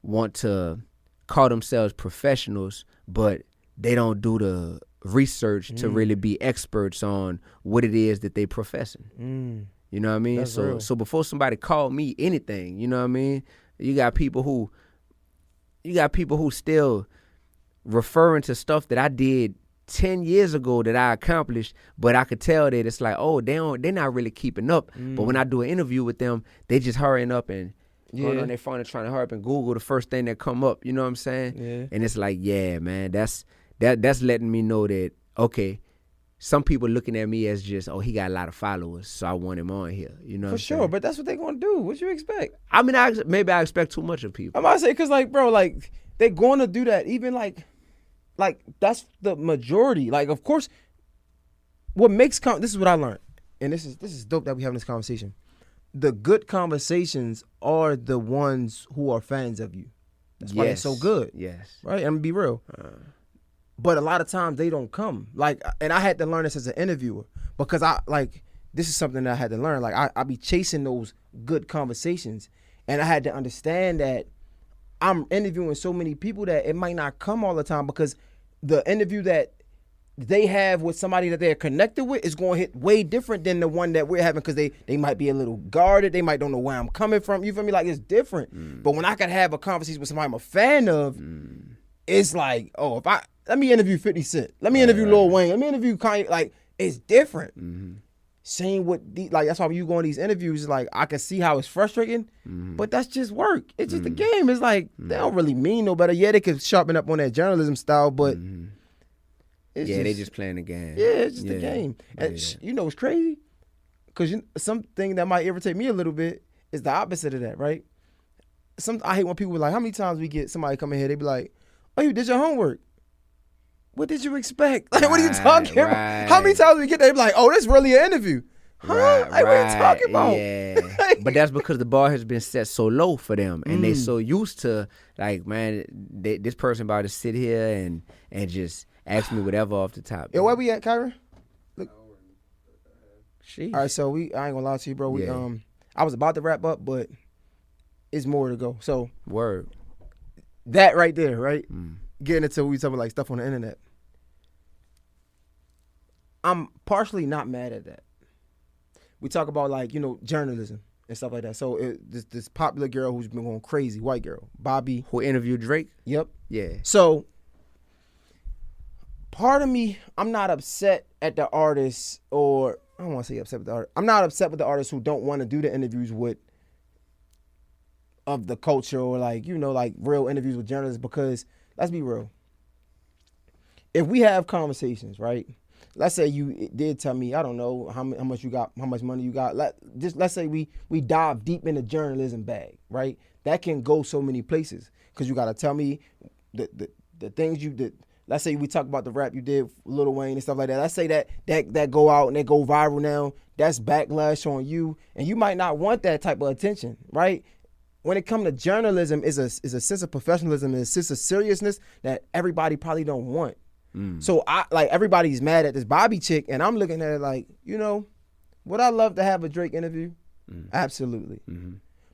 want to call themselves professionals, but they don't do the research to really be experts on what it is that they professing. You know what I mean? That's real. So before somebody call me anything, you know what I mean? You got people who still referring to stuff that I did 10 years ago that I accomplished, but I could tell that it's like, oh, they're not really keeping up. But when I do an interview with them, they just hurrying up and going on their phone and trying to hurry up and Google the first thing that come up. You know what I'm saying? Yeah. And it's like, yeah, man, that's letting me know that, okay, some people looking at me as just, oh, he got a lot of followers, so I want him on here. You know, For sure, but that's what they gonna do. What you expect? I mean, maybe I expect too much of people. I'm about to say, because, like, bro, like, they gonna do that. Even, like, that's the majority. Like, of course, what makes, this is what I learned. And this is dope that we having this conversation. The good conversations are the ones who are fans of you. That's why they're so good. Yes. Right? I'm gonna be real. But a lot of times they don't come. Like, and I had to learn this as an interviewer because this is something that I had to learn. Like, I be chasing those good conversations, and I had to understand that I'm interviewing so many people that it might not come all the time, because the interview that they have with somebody that they're connected with is going to hit way different than the one that we're having, because they might be a little guarded. They might don't know where I'm coming from. You feel me? Like, it's different. But when I can have a conversation with somebody I'm a fan of, it's like, oh, let me interview 50 Cent. Let me interview Lil Wayne. Let me interview Kanye. Like, it's different. Same with like, that's why when you go on these interviews, like, I can see how it's frustrating, but that's just work. It's just a game. It's like, they don't really mean no better. Yeah, they could sharpen up on that journalism style, but they just playing the game. Yeah, it's just a game. And you know what's crazy? Because something that might irritate me a little bit is the opposite of that, right? I hate when people are like, how many times we get somebody come in here, they be like, oh, you did your homework. What did you expect? Like, what are you talking about? How many times we get there, they be like, oh, this really an interview. Huh? Like, what are you talking about? Yeah. But that's because the bar has been set so low for them, and they so used to, like, man, this person about to sit here and just ask me whatever off the top. Yeah, where we at, Kyron? Look. Sheesh. All right, so I ain't gonna lie to you, bro. I was about to wrap up, but it's more to go. So word. That right there, right? Getting into, we talking like stuff on the internet. I'm partially not mad at that. We talk about, like, you know, journalism and stuff like that. So this popular girl who's been going crazy, white girl, Bobby. Who interviewed Drake? Yep. Yeah. So part of me, I'm not upset at the artists, or I don't want to say upset with the artist. I'm not upset with the artists who don't want to do the interviews of the culture, or, like, you know, like, real interviews with journalists, because let's be real. If we have conversations, right? Let's say you did tell me, I don't know how much you got, how much money you got. Let's say we dive deep in the journalism bag, right? That can go so many places, because you got to tell me the things you did. Let's say we talk about the rap you did, Lil Wayne and stuff like that. Let's say that go out and they go viral now. That's backlash on you, and you might not want that type of attention, right? When it comes to journalism, is a sense of professionalism and a sense of seriousness that everybody probably don't want. So everybody's mad at this Bobby chick, and I'm looking at it like, you know, would I love to have a Drake interview? Absolutely.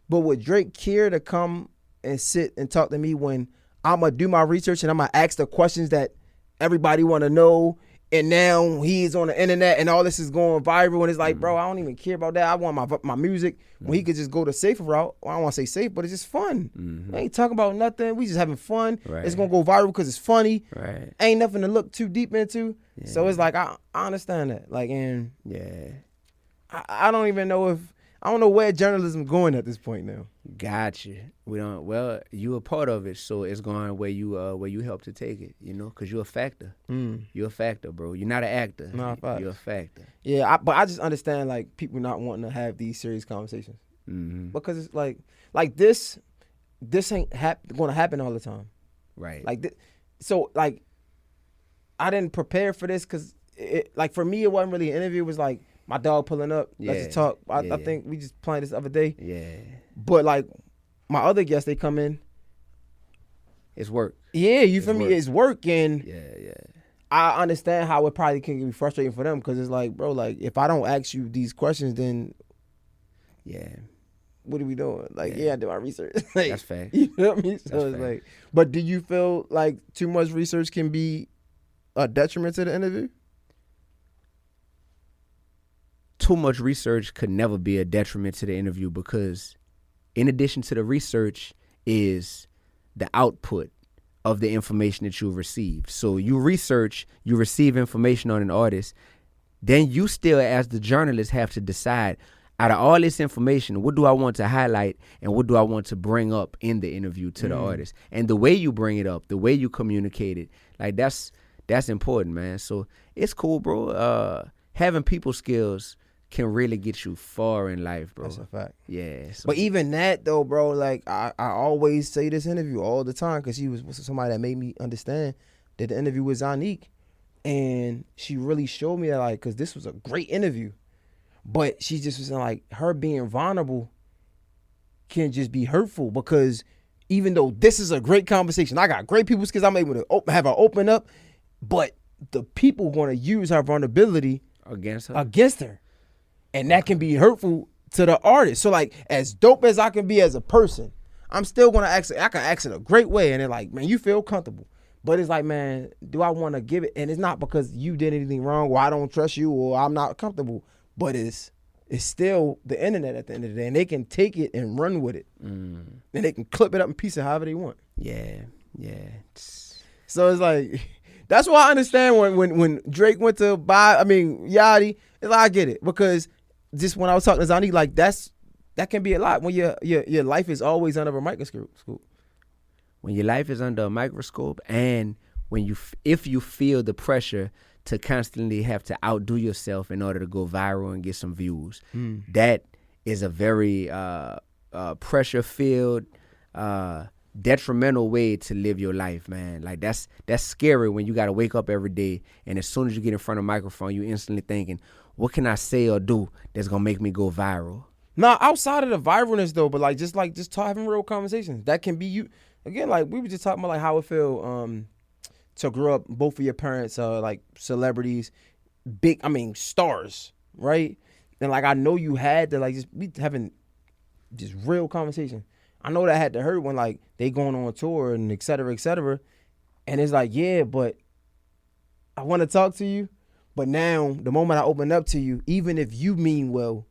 But would Drake care to come and sit and talk to me when I'm gonna do my research and I'm gonna ask the questions that everybody want to know? And now he's on the internet and all this is going viral, and it's like, bro, I don't even care about that. I want my music. When he could just go the safer route. Well, I don't want to say safe, but it's just fun. We ain't talking about nothing. We just having fun. Right. It's gonna go viral because it's funny. Right. Ain't nothing to look too deep into. Yeah. So it's like, I understand that. Like, and yeah, I don't even know I don't know where journalism going at this point now. Gotcha. We don't. Well, you a part of it, so it's going where you help to take it. You know, because you're a factor. You're a factor, bro. You're not an actor. No, you're a factor. Yeah, but I just understand, like, people not wanting to have these serious conversations because it's like this ain't going to happen all the time. Right. Like so like I didn't prepare for this because like for me it wasn't really an interview. It was like my dog pulling up. Yeah. Let's just talk. I think we just playing this the other day. Yeah. But like my other guests, they come in. It's work. Yeah, you feel me? It's work, and I understand how it probably can be frustrating for them because it's like, bro, like if I don't ask you these questions, then what are we doing? Like, I do my research. Like, that's fact. You know what I mean? So it's like, but do you feel like too much research can be a detriment to the interview? Too much research could never be a detriment to the interview because in addition to the research is the output of the information that you've received. So you research, you receive information on an artist, then you still as the journalist have to decide out of all this information, what do I want to highlight and what do I want to bring up in the interview to the artist? And the way you bring it up, the way you communicate it, like that's that's important, man. So it's cool, bro. Having people skills can really get you far in life, bro. That's a fact. Yeah. So. But even that though, bro, like I always say this interview all the time because she was somebody that made me understand that the interview was Zanique, and she really showed me that, like, because this was a great interview, but she just was saying, like, her being vulnerable can just be hurtful because even though this is a great conversation, I got great people skills, I'm able to have her open up, but the people going to use her vulnerability against her. And that can be hurtful to the artist. So, like, as dope as I can be as a person, I'm still going to ask it. I can ask it a great way. And they're like, man, you feel comfortable. But it's like, man, do I want to give it? And it's not because you did anything wrong or I don't trust you or I'm not comfortable. But it's still the internet at the end of the day. And they can take it and run with it. And they can clip it up and piece it however they want. Yeah. So it's like, that's why I understand when Drake went to Yachty, it's like, I get it. Because just when I was talking to Zani, like, that can be a lot when your life is always under a microscope. When your life is under a microscope, and when if you feel the pressure to constantly have to outdo yourself in order to go viral and get some views, that is a very pressure-filled, detrimental way to live your life, man. Like, that's scary when you got to wake up every day, and as soon as you get in front of a microphone, you instantly thinking, what can I say or do that's gonna make me go viral? Nah, outside of the viralness though, but just having real conversations. That can be you. Again, like we were just talking about, like, how it feel to grow up, both of your parents like celebrities, stars, right? And like, I know you had to, like, just be having just real conversation. I know that had to hurt when, like, they going on tour and et cetera, and it's like, yeah, but I want to talk to you. But now, the moment I open up to you, even if you mean well,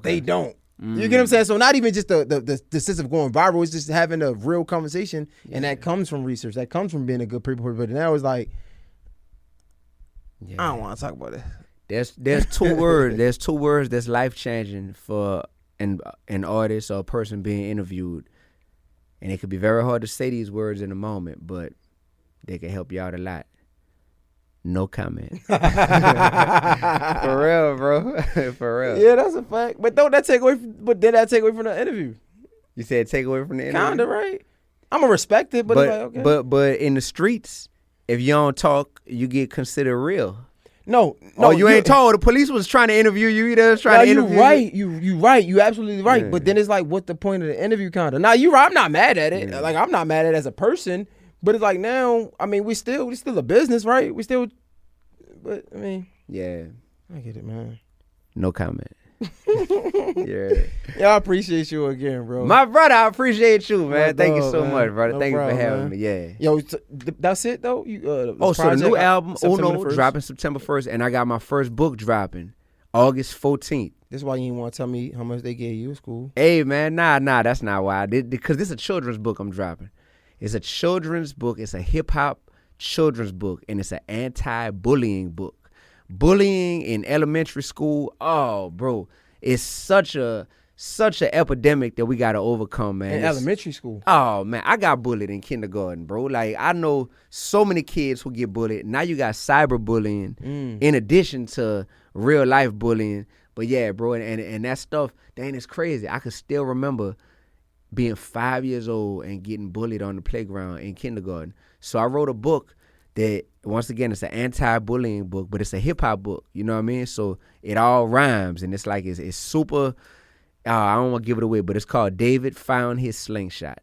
they don't. You get what I'm saying? So not even just the sense of going viral, it's just having a real conversation, and that comes from research. That comes from being a good people. But now it's like, I don't want to talk about it. There's two words. There's two words that's life changing for an artist or a person being interviewed, and it could be very hard to say these words in a moment, but they can help you out a lot. No comment. For real, bro. For real. Yeah, that's a fact. But don't that take away? Did that take away from the interview? You said take away from the interview? Kinda, right? I'm gonna respect it, but it's like, okay. But in the streets, if you don't talk, you get considered real. No, you ain't told. The police was trying to interview you. You trying to interview you. You right. You absolutely right. Yeah. But then it's like, what's the point of the interview kinda? Now you right. I'm not mad at it. Yeah. Like, I'm not mad at it as a person. But it's like, now, I mean, we still a business, right? But I mean, yeah, I get it, man. No comment. Yeah, I appreciate you again, bro. My brother, I appreciate you, man. Thank you so much, brother. No Thank problem, you for having me. Yeah. Yo, that's it though. So the new album, Uno, dropping September 1st, and I got my first book dropping August 14th. This is why you didn't want to tell me how much they gave you. It's cool. Hey, man, nah, that's not why I did. Because this is a children's book I'm dropping. It's a children's book. It's a hip hop children's book, and it's an anti-bullying book. Bullying in elementary school, oh, bro, it's such a epidemic that we got to overcome, man. In elementary school? Oh, man, I got bullied in kindergarten, bro. Like, I know so many kids who get bullied. Now you got cyberbullying in addition to real-life bullying. But, yeah, bro, and that stuff, dang, it's crazy. I can still remember being 5 years old and getting bullied on the playground in kindergarten. So I wrote a book that, once again, it's an anti-bullying book, but it's a hip-hop book, you know what I mean? So it all rhymes, and it's like, it's super, I don't want to give it away, but it's called David Found His Slingshot.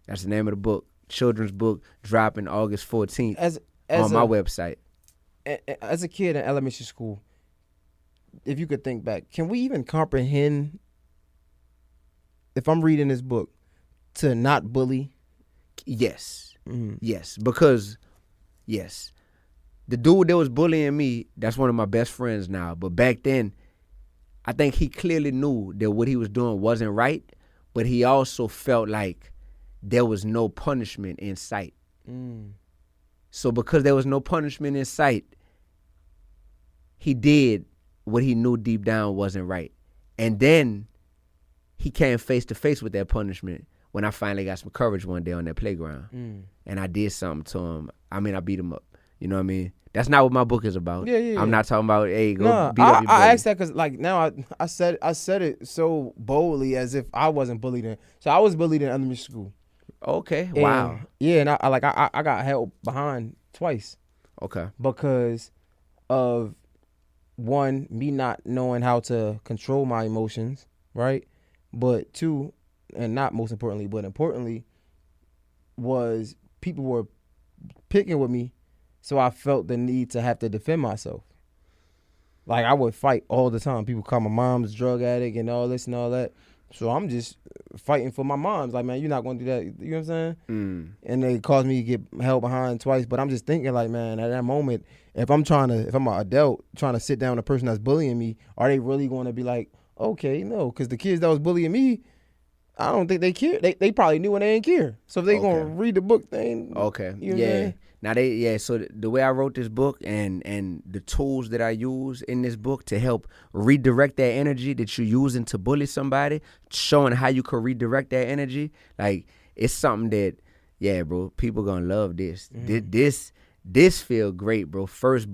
That's the name of the book. Children's book, dropping August 14th on my website. As a kid in elementary school, if you could think back, can we even comprehend, if I'm reading this book, to not bully? Yes. Yes, because, yes, the dude that was bullying me, that's one of my best friends now. But back then, I think he clearly knew that what he was doing wasn't right, but he also felt like there was no punishment in sight. So because there was no punishment in sight, he did what he knew deep down wasn't right. And then he came face to face with that punishment when I finally got some courage one day on that playground. And I did something to him. I beat him up. You know what I mean? That's not what my book is about. Yeah. I'm not talking about, hey, go No, beat up your buddy. I asked that because like now I said it so boldly as if I wasn't bullied in. So I was bullied in elementary school. Okay, And, wow. Yeah, and I got held behind twice Okay. because of one, me not knowing how to control my emotions, right? But two, and not most importantly, but importantly, was people were picking with me, so I felt the need to have to defend myself. Like I would fight all the time. People call my mom's drug addict and all this and all that. So I'm just fighting for my mom's. Like, man, you're not gonna do that. You know what I'm saying? And they caused me to get held behind twice. But I'm just thinking, like, man, at that moment, if I'm an adult trying to sit down with a person that's bullying me, are they really going to be like, okay, no? Because the kids that was bullying me, I don't think they care. They probably knew and they didn't care. So if they gonna read the book, they ain't. Okay. You know what I'm saying? Now so the way I wrote this book and the tools that I use in this book to help redirect that energy that you're using to bully somebody, showing how you could redirect that energy, like it's something that, yeah, bro, people gonna love this. This feel great, bro. First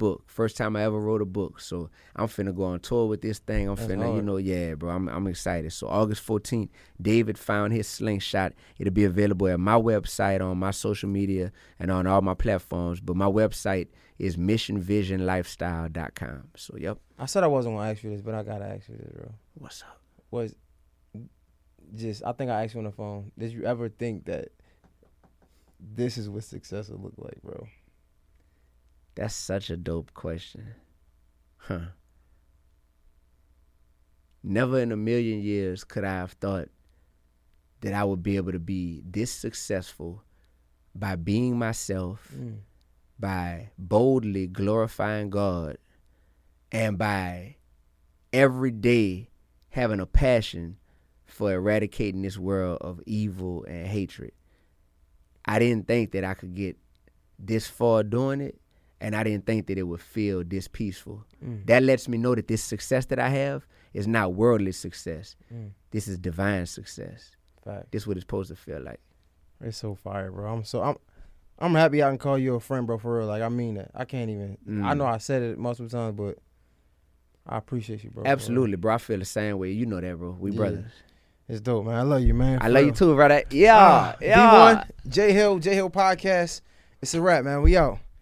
time I ever wrote a book. So I'm finna go on tour with this thing. I'm finna, you know, yeah, bro, I'm excited. So August 14th, David found his slingshot. It'll be available at my website, on my social media, and on all my platforms. But my website is missionvisionlifestyle.com. So, yep. I said I wasn't gonna ask you this, but I gotta ask you this, bro. What's up? I think I asked you on the phone. Did you ever think that this is what success would look like, bro? That's such a dope question. Never in a million years could I have thought that I would be able to be this successful by being myself, by boldly glorifying God, and by every day having a passion for eradicating this world of evil and hatred. I didn't think that I could get this far doing it. And I didn't think that it would feel this peaceful. That lets me know that this success that I have is not worldly success. This is divine success. Fact. This is what it's supposed to feel like. It's so fire, bro. I'm happy I can call you a friend, bro, for real. Like, I mean that. I can't even. I know I said it multiple times, but I appreciate you, bro. Absolutely, bro. I feel the same way. You know that, bro. We brothers. It's dope, man. I love you, man. I love you too, brother. Yeah. Dee-1, J Hill Podcast. It's a wrap, man. We out.